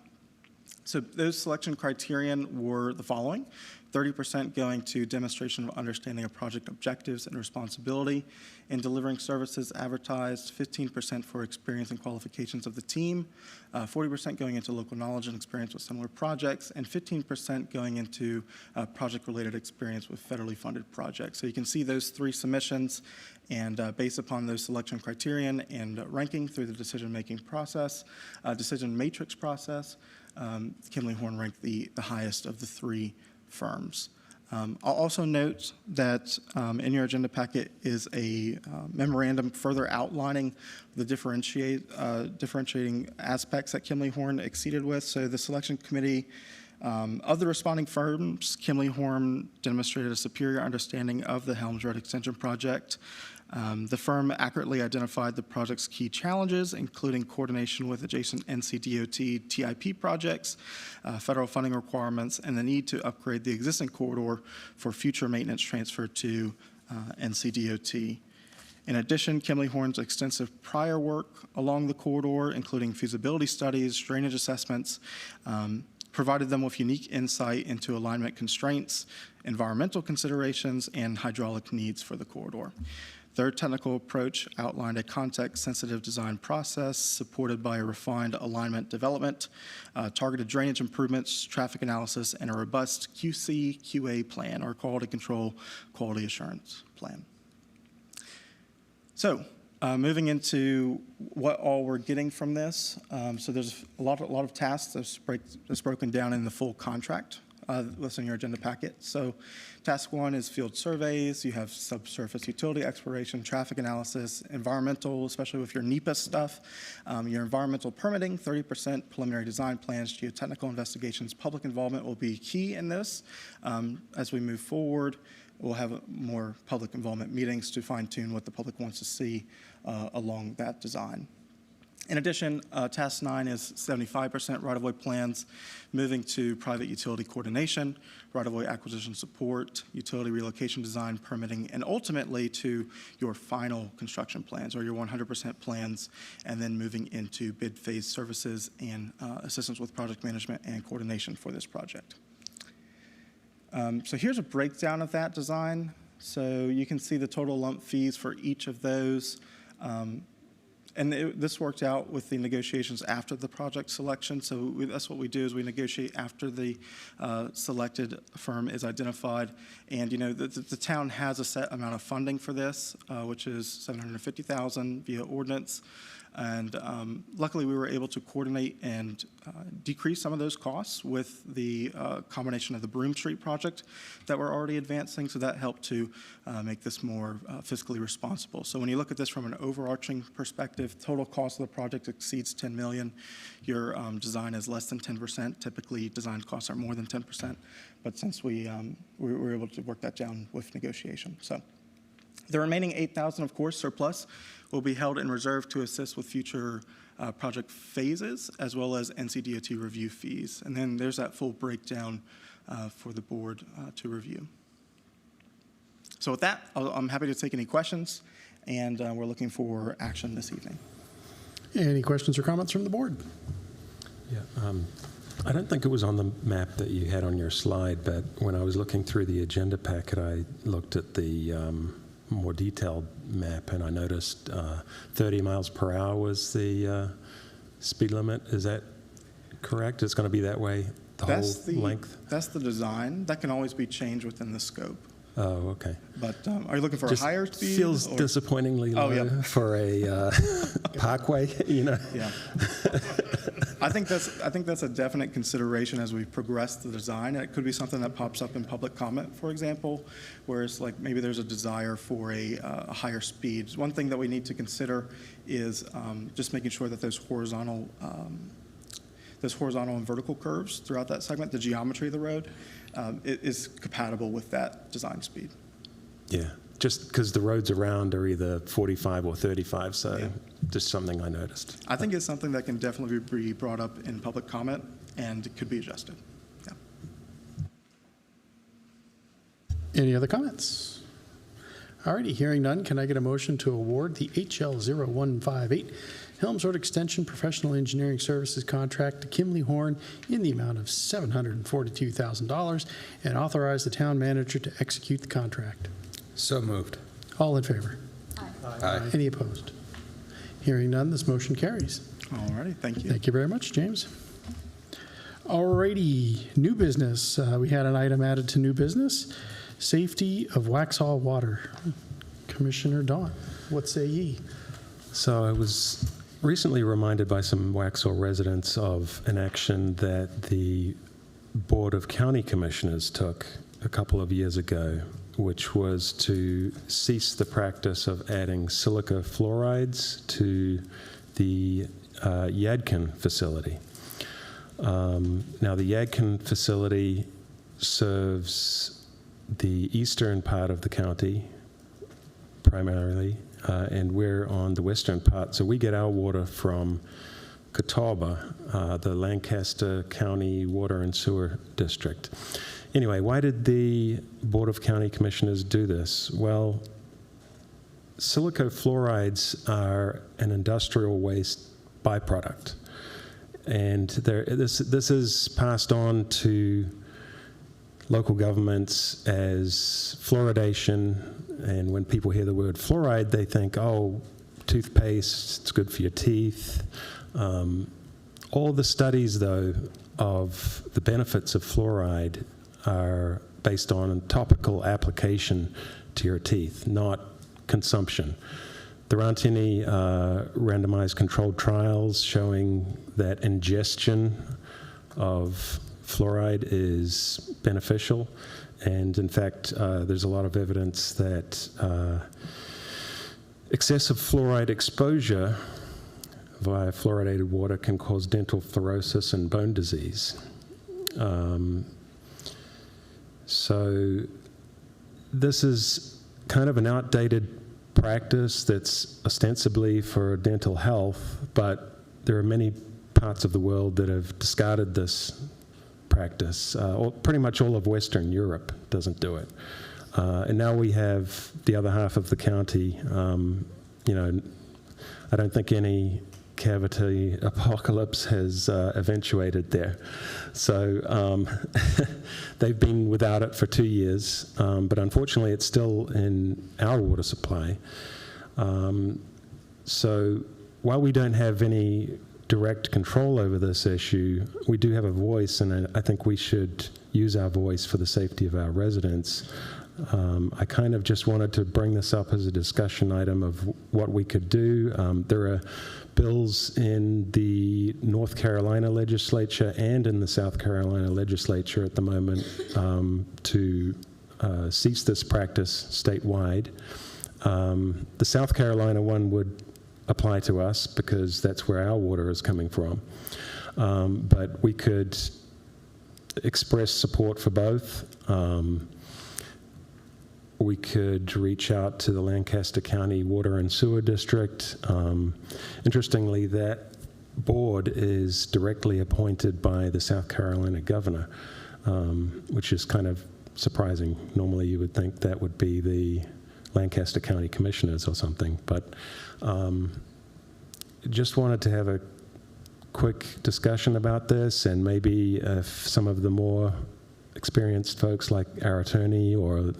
So those selection criterion were the following: 30% going to demonstration of understanding of project objectives and responsibility in delivering services advertised, 15% for experience and qualifications of the team, 40% going into local knowledge and experience with similar projects, and 15% going into project-related experience with federally funded projects. So you can see those 3 submissions, and based upon those selection criterion and ranking through the decision-making process, decision matrix process, Kimley Horn ranked the highest of the 3 firms. I'll also note that in your agenda packet is a memorandum further outlining the differentiating aspects that Kimley Horn exceeded with. So the selection committee of the responding firms, Kimley Horn demonstrated a superior understanding of the Helms Road Extension project. The firm accurately identified the project's key challenges, including coordination with adjacent NCDOT TIP projects, federal funding requirements, and the need to upgrade the existing corridor for future maintenance transfer to NCDOT. In addition, Kimley Horn's extensive prior work along the corridor, including feasibility studies, drainage assessments, provided them with unique insight into alignment constraints, environmental considerations, and hydraulic needs for the corridor. Their technical approach outlined a context-sensitive design process supported by a refined alignment development, targeted drainage improvements, traffic analysis, and a robust QC/QA plan, or quality control quality assurance plan. So, moving into what all we're getting from this, so there's a lot of tasks that's broken down in the full contract. That's in your agenda packet. So task 1 is field surveys. You have subsurface utility exploration, traffic analysis, environmental, especially with your NEPA stuff, your environmental permitting, 30% preliminary design plans, geotechnical investigations. Public involvement will be key in this. As we move forward, we'll have more public involvement meetings to fine-tune what the public wants to see along that design. In addition, task 9 is 75% right-of-way plans, moving to private utility coordination, right-of-way acquisition support, utility relocation design, permitting, and ultimately to your final construction plans or your 100% plans, and then moving into bid phase services and assistance with project management and coordination for this project. So here's a breakdown of that design. So you can see the total lump fees for each of those. This worked out with the negotiations after the project selection. So that's what we do, is we negotiate after the selected firm is identified. And the town has a set amount of funding for this, which is $750,000 via ordinance. And luckily, we were able to coordinate and decrease some of those costs with the combination of the Broome Street project that we're already advancing. So that helped to make this more fiscally responsible. So when you look at this from an overarching perspective, total cost of the project exceeds $10 million. Your design is less than 10%. Typically, design costs are more than 10%. But since we were able to work that down with negotiation. So the remaining $8,000, of course, surplus, will be held in reserve to assist with future project phases, as well as NCDOT review fees. And then there's that full breakdown for the board to review. So with that, I'm happy to take any questions, and we're looking for action this evening. Any questions or comments from the board? Yeah, I don't think it was on the map that you had on your slide, but when I was looking through the agenda packet, I looked at the more detailed map, and I noticed 30 miles per hour was the speed limit. Is that correct? It's going to be that way the whole length? That's the design. That can always be changed within the scope. Oh, okay. But are you looking for Just a higher speed? Feels disappointingly low for a parkway, Yeah. I think that's a definite consideration as we progress the design. It could be something that pops up in public comment, for example, whereas like maybe there's a desire for a higher speed. One thing that we need to consider is just making sure that those horizontal and vertical curves throughout that segment, the geometry of the road, is compatible with that design speed. Yeah, just because the roads around are either 45 or 35, so just something I noticed. I think it's something that can definitely be brought up in public comment, and it could be adjusted. Yeah. Any other comments? All righty, hearing none, can I get a motion to award the HL 0158 Helms Road Extension Professional Engineering Services contract to Kimley Horn in the amount of $742,000 and authorize the town manager to execute the contract? So moved. All in favor? Aye. Any opposed? Hearing none, this motion carries. All righty, thank you. Thank you very much, James. All righty, new business. We had an item added to new business, safety of Waxhaw water. Commissioner Daunt, what say ye? So I was recently reminded by some Waxhaw residents of an action that the Board of County Commissioners took a couple of years ago, which was to cease the practice of adding silica fluorides to the Yadkin facility. Now, the Yadkin facility serves the eastern part of the county primarily, and we're on the western part. So we get our water from Catawba, the Lancaster County Water and Sewer District. Anyway, why did the Board of County Commissioners do this? Well, silica fluorides are an industrial waste byproduct. And this is passed on to local governments as fluoridation. And when people hear the word fluoride, they think, oh, toothpaste, it's good for your teeth. All the studies, though, of the benefits of fluoride are based on topical application to your teeth, not consumption. There aren't any randomized controlled trials showing that ingestion of fluoride is beneficial. And in fact, there's a lot of evidence that excessive fluoride exposure via fluoridated water can cause dental fluorosis and bone disease. So this is kind of an outdated practice that's ostensibly for dental health, but there are many parts of the world that have discarded this practice. Pretty much all of Western Europe doesn't do it. And now we have the other half of the county. I don't think any cavity apocalypse has eventuated there. So they've been without it for 2 years, but unfortunately it's still in our water supply. So while we don't have any direct control over this issue, we do have a voice, and I think we should use our voice for the safety of our residents. I kind of just wanted to bring this up as a discussion item of what we could do. There are bills in the North Carolina legislature and in the South Carolina legislature at the moment to cease this practice statewide. The South Carolina one would apply to us because that's where our water is coming from. But we could express support for both. We could reach out to the Lancaster County Water and Sewer District. Interestingly, that board is directly appointed by the South Carolina governor, which is kind of surprising. Normally you would think that would be the Lancaster County Commissioners or something, but just wanted to have a quick discussion about this, and maybe if some of the more experienced folks like our attorney or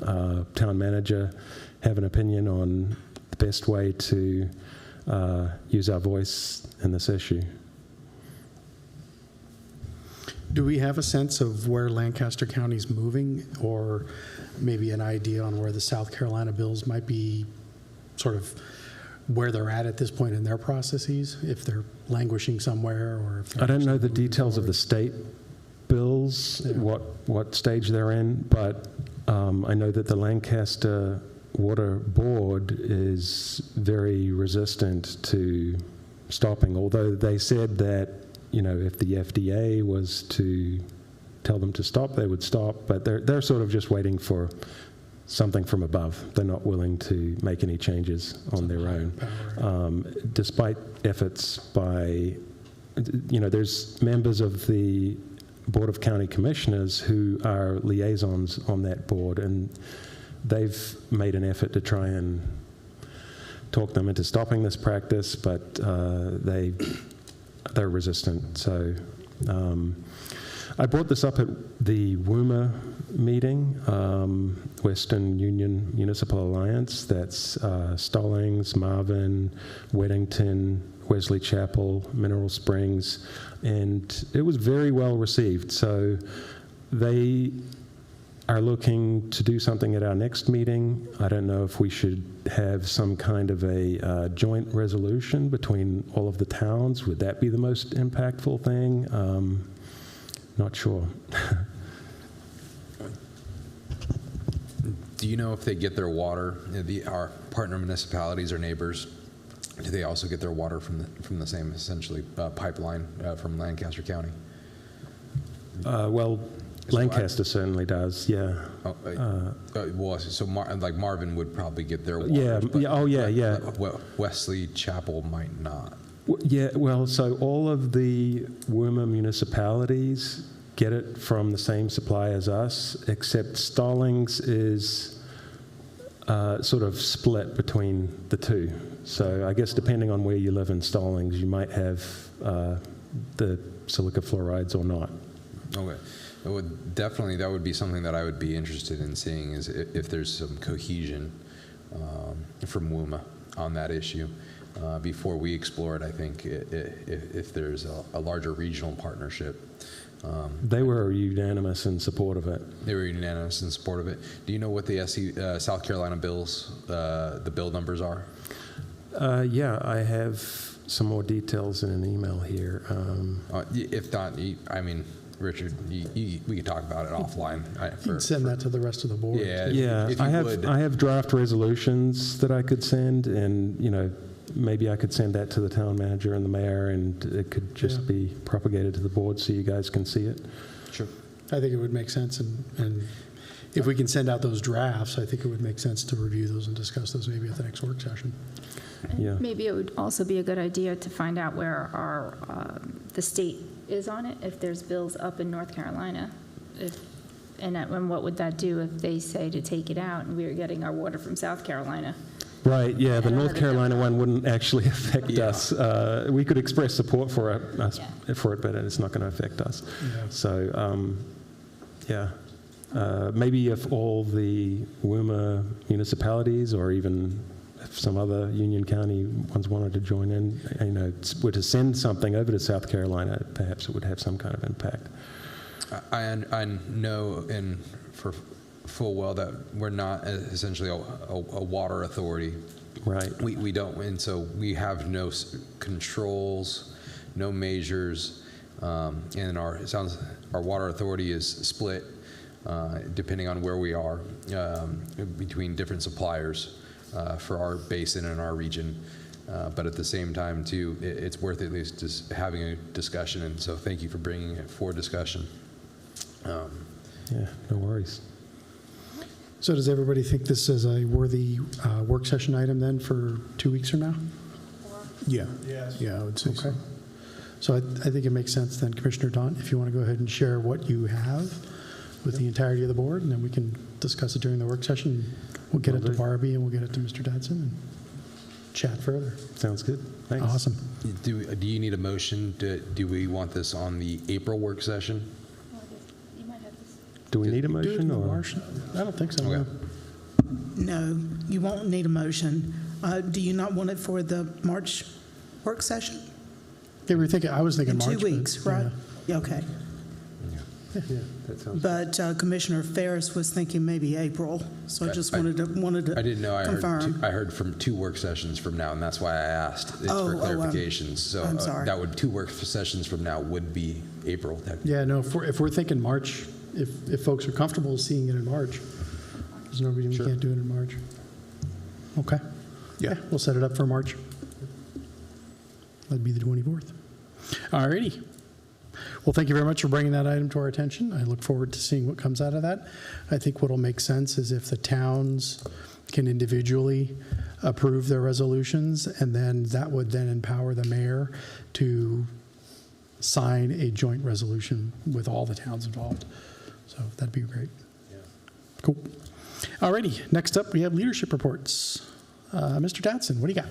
town manager have an opinion on the best way to use our voice in this issue. Do we have a sense of where Lancaster County's moving, or maybe an idea on where the South Carolina bills might be, sort of where they're at this point in their processes, if they're languishing somewhere, or if I don't know the details of the state bills, what stage they're in, but I know that the Lancaster Water Board is very resistant to stopping, although they said that, you know, if the FDA was to tell them to stop, they would stop, but they're sort of just waiting for something from above. They're not willing to make any changes on their own, despite efforts by, you know, there's members of the Board of County Commissioners who are liaisons on that board, and they've made an effort to try and talk them into stopping this practice, but they're resistant. So I brought this up at the WUMA meeting, Western Union Municipal Alliance. That's Stallings, Marvin, Weddington, Wesley Chapel, Mineral Springs, and it was very well received. So they are looking to do something at our next meeting. I don't know if we should have some kind of a joint resolution between all of the towns. Would that be the most impactful thing? Not sure. Do you know if they get their water, our partner municipalities or neighbors, do they also get their water from the same, essentially, pipeline from Lancaster County? Well, Lancaster certainly does, yeah. Well, so like Marvin would probably get their water. Yeah, Wesley Chapel might not. Yeah, well, so all of the WUMA municipalities get it from the same supply as us, except Stallings is sort of split between the two. So I guess depending on where you live in Stallings, you might have the silica fluorides or not. Okay. It would definitely, that would be something that I would be interested in seeing, is if there's some cohesion from WUMA on that issue. Before we explore it, I think if there's a larger regional partnership. They were unanimous in support of it. They were unanimous in support of it. Do you know what the South Carolina bills, the bill numbers are? Yeah, I have some more details in an email here. If not, I mean, Richard, we could talk about it offline. You can send that to the rest of the board. Yeah. I have draft resolutions that I could send, and you know, maybe I could send that to the town manager and the mayor, and it could just be propagated to the board so you guys can see it. Sure. I think it would make sense, and if we can send out those drafts, I think it would make sense to review those and discuss those maybe at the next work session. Yeah. Maybe it would also be a good idea to find out where the state is on it, if there's bills up in North Carolina, and what would that do if they say to take it out and we are getting our water from South Carolina? Right, yeah, the North Carolina one wouldn't actually affect us. We could express support for it, but it's not going to affect us. So, maybe if all the WUMA municipalities, or even if some other Union County ones wanted to join in, were to send something over to South Carolina, perhaps it would have some kind of impact. I know, and for full well, that we're not essentially a water authority. Right. We don't, and so we have no controls, no measures, and our water authority is split depending on where we are between different suppliers for our basin and our region. But at the same time, too, it's worth at least just having a discussion. And so, thank you for bringing it for discussion. Yeah, no worries. So does everybody think this is a worthy work session item then for 2 weeks from now? Yeah. Yeah, I would say so. So I think it makes sense then, Commissioner Daunt, if you want to go ahead and share what you have with the entirety of the board, and then we can discuss it during the work session. We'll get it to Barbie and we'll get it to Mr. Dadson and chat further. Sounds good. Thanks. Awesome. Do you need a motion? Do we want this on the April work session? Do we need a Do it motion? in the Or? March? I don't think so. Okay. No, you won't need a motion. Do you not want it for the March work session? Yeah, I was thinking In March. 2 weeks, but, right? Yeah, okay. Yeah, that sounds But Commissioner Ferris was thinking maybe April, so I just wanted to I didn't know. confirm. I heard from 2 work sessions from now, and that's why I asked. It's for clarifications. So I'm sorry. that would 2 work sessions from now would be April. Yeah, no, if we're thinking March, if folks are comfortable seeing it in March, there's no reason we can't do it in March. Okay. Yeah, we'll set it up for March. That'd be the 24th. All righty. Well, thank you very much for bringing that item to our attention. I look forward to seeing what comes out of that. I think what'll make sense is if the towns can individually approve their resolutions, and then that would then empower the mayor to sign a joint resolution with all the towns involved. So that'd be great. Cool. All righty. Next up, we have leadership reports. Mr. Dadson, what do you got?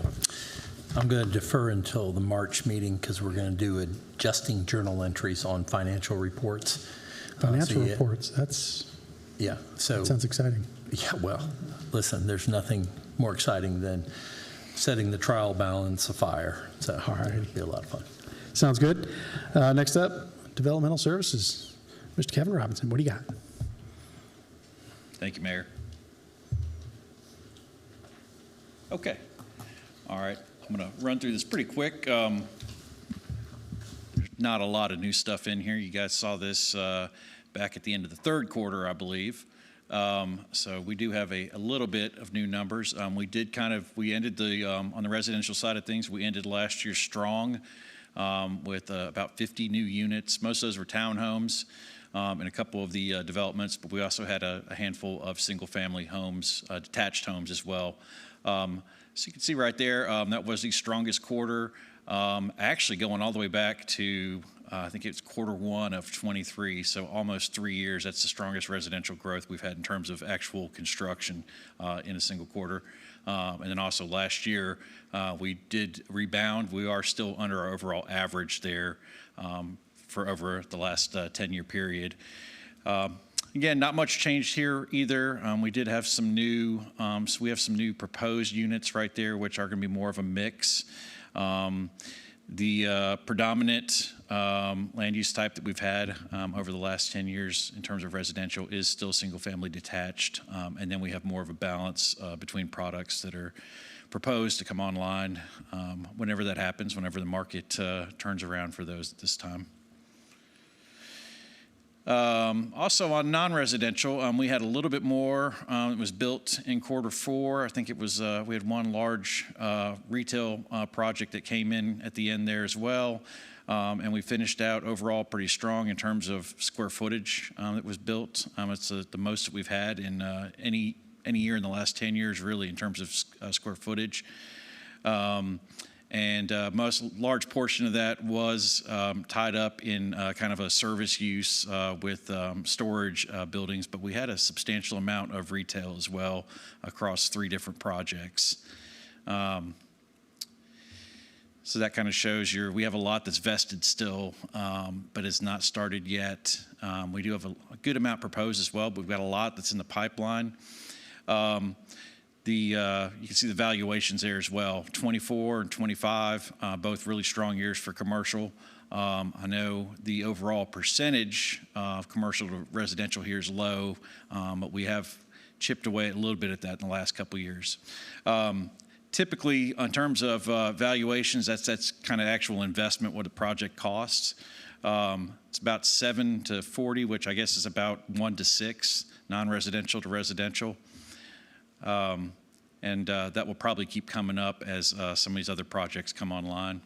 I'm going to defer until the March meeting because we're going to do adjusting journal entries on financial reports. Financial reports. That sounds exciting. Yeah, well, listen, there's nothing more exciting than setting the trial balance afire. So it'll be a lot of fun. Sounds good. Next up, developmental services. Mr. Kevin Robinson, what do you got? Thank you, Mayor. Okay. All right. I'm going to run through this pretty quick. There's not a lot of new stuff in here. You guys saw this back at the end of the third quarter, I believe. So we do have a little bit of new numbers. We ended on the residential side of things, we ended last year strong with about 50 new units. Most of those were townhomes and a couple of the developments, but we also had a handful of single-family homes, detached homes as well. So you can see right there, that was the strongest quarter, actually going all the way back to, I think it's Q1 of 23, so almost 3 years. That's the strongest residential growth we've had in terms of actual construction in a single quarter. And then also last year, we did rebound. We are still under our overall average there for over the last 10-year period. Again, not much changed here either. We did have some new, so we have some new proposed units right there, which are going to be more of a mix. The predominant land use type that we've had over the last 10 years in terms of residential is still single-family detached, and then we have more of a balance between products that are proposed to come online whenever that happens, whenever the market turns around for those this time. Also on non-residential, we had a little bit more. It was built in Q4. I think it was, we had one large retail project that came in at the end there as well. And we finished out overall pretty strong in terms of square footage that was built. It's the most that we've had in any year in the last 10 years, really, in terms of square footage. And most large portion of that was tied up in kind of a service use with storage buildings, but we had a substantial amount of retail as well across 3 different projects. So that kind of shows we have a lot that's vested still, but it's not started yet. We do have a good amount proposed as well, but we've got a lot that's in the pipeline. You can see the valuations there as well. 24 and 25, both really strong years for commercial. I know the overall percentage of commercial to residential here is low, but we have chipped away a little bit at that in the last couple of years. Typically, in terms of valuations, that's kind of actual investment, what a project costs. It's about 7 to 40, which I guess is about 1 to 6, non-residential to residential. And that will probably keep coming up as some of these other projects come online.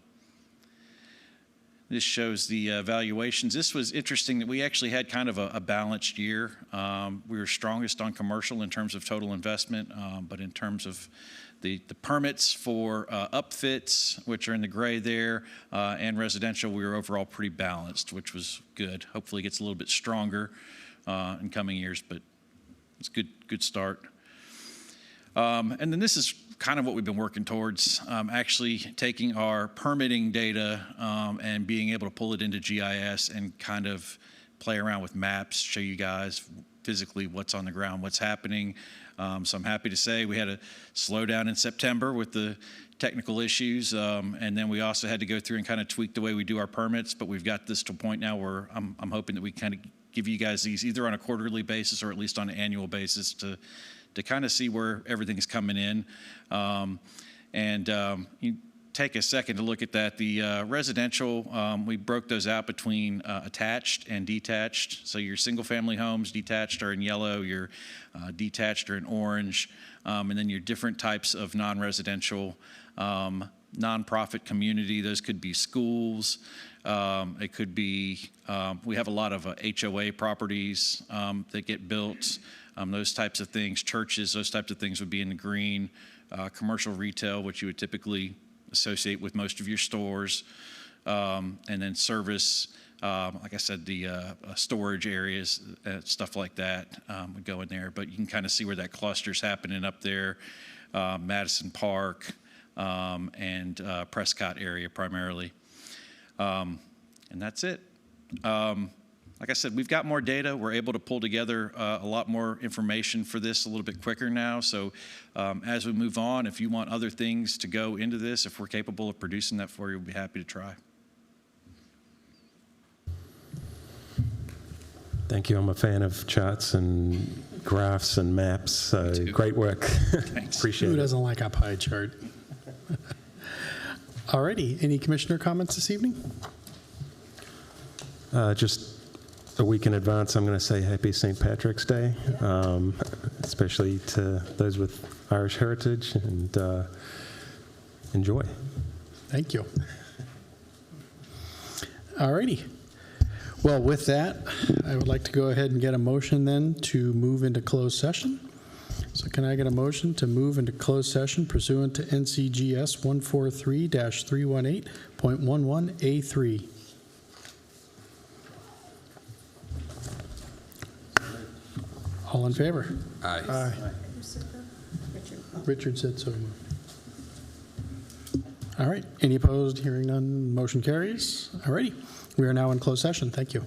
This shows the valuations. This was interesting that we actually had kind of a balanced year. We were strongest on commercial in terms of total investment, but in terms of the permits for upfits, which are in the gray there, and residential, we were overall pretty balanced, which was good. Hopefully it gets a little bit stronger in coming years, but it's a good start. And then this is kind of what we've been working towards, actually taking our permitting data and being able to pull it into GIS and kind of play around with maps, show you guys physically what's on the ground, what's happening. So I'm happy to say we had a slowdown in September with the technical issues, and then we also had to go through and kind of tweak the way we do our permits, but we've got this to a point now where I'm hoping that we kind of give you guys these either on a quarterly basis or at least on an annual basis to kind of see where everything's coming in. You take a second to look at that. The residential, we broke those out between attached and detached. So your single-family homes, detached are in yellow, your detached are in orange, and then your different types of non-residential, nonprofit community. Those could be schools. It could be, we have a lot of HOA properties that get built. Those types of things, churches, those types of things would be in the green. Commercial retail, which you would typically associate with most of your stores. And then service, like I said, the storage areas, stuff like that would go in there. But you can kind of see where that cluster's happening up there. Madison Park and Prescott area primarily. And that's it. Like I said, we've got more data. We're able to pull together a lot more information for this a little bit quicker now. So as we move on, if you want other things to go into this, if we're capable of producing that for you, we'll be happy to try. Thank you. I'm a fan of charts and graphs and maps. So great work. Appreciate it. Who doesn't like a pie chart? All righty. Any commissioner comments this evening? Just a week in advance, I'm going to say Happy St. Patrick's Day, especially to those with Irish heritage, and enjoy. Thank you. All righty. Well, with that, I would like to go ahead and get a motion then to move into closed session. So can I get a motion to move into closed session pursuant to NCGS 143-318.11A3? All in favor? Aye. Aye. Richard said so. All right. Any opposed? Hearing none. Motion carries. All righty. We are now in closed session. Thank you.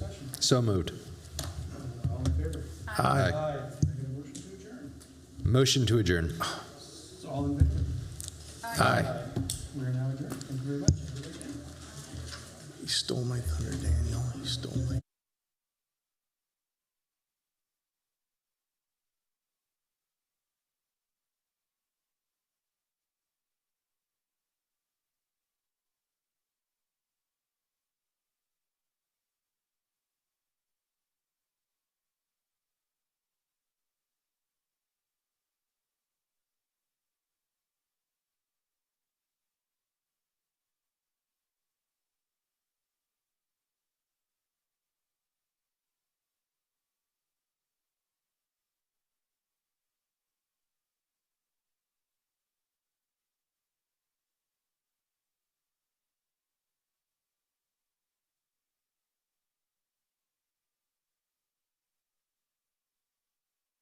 discussion? So moved. All in favor? Aye. Can I get a motion to adjourn? Motion to adjourn. So all in favor? Aye. We are now adjourned. Thank you very much. Have a great day. You stole my thunder, Daniel. You stole my.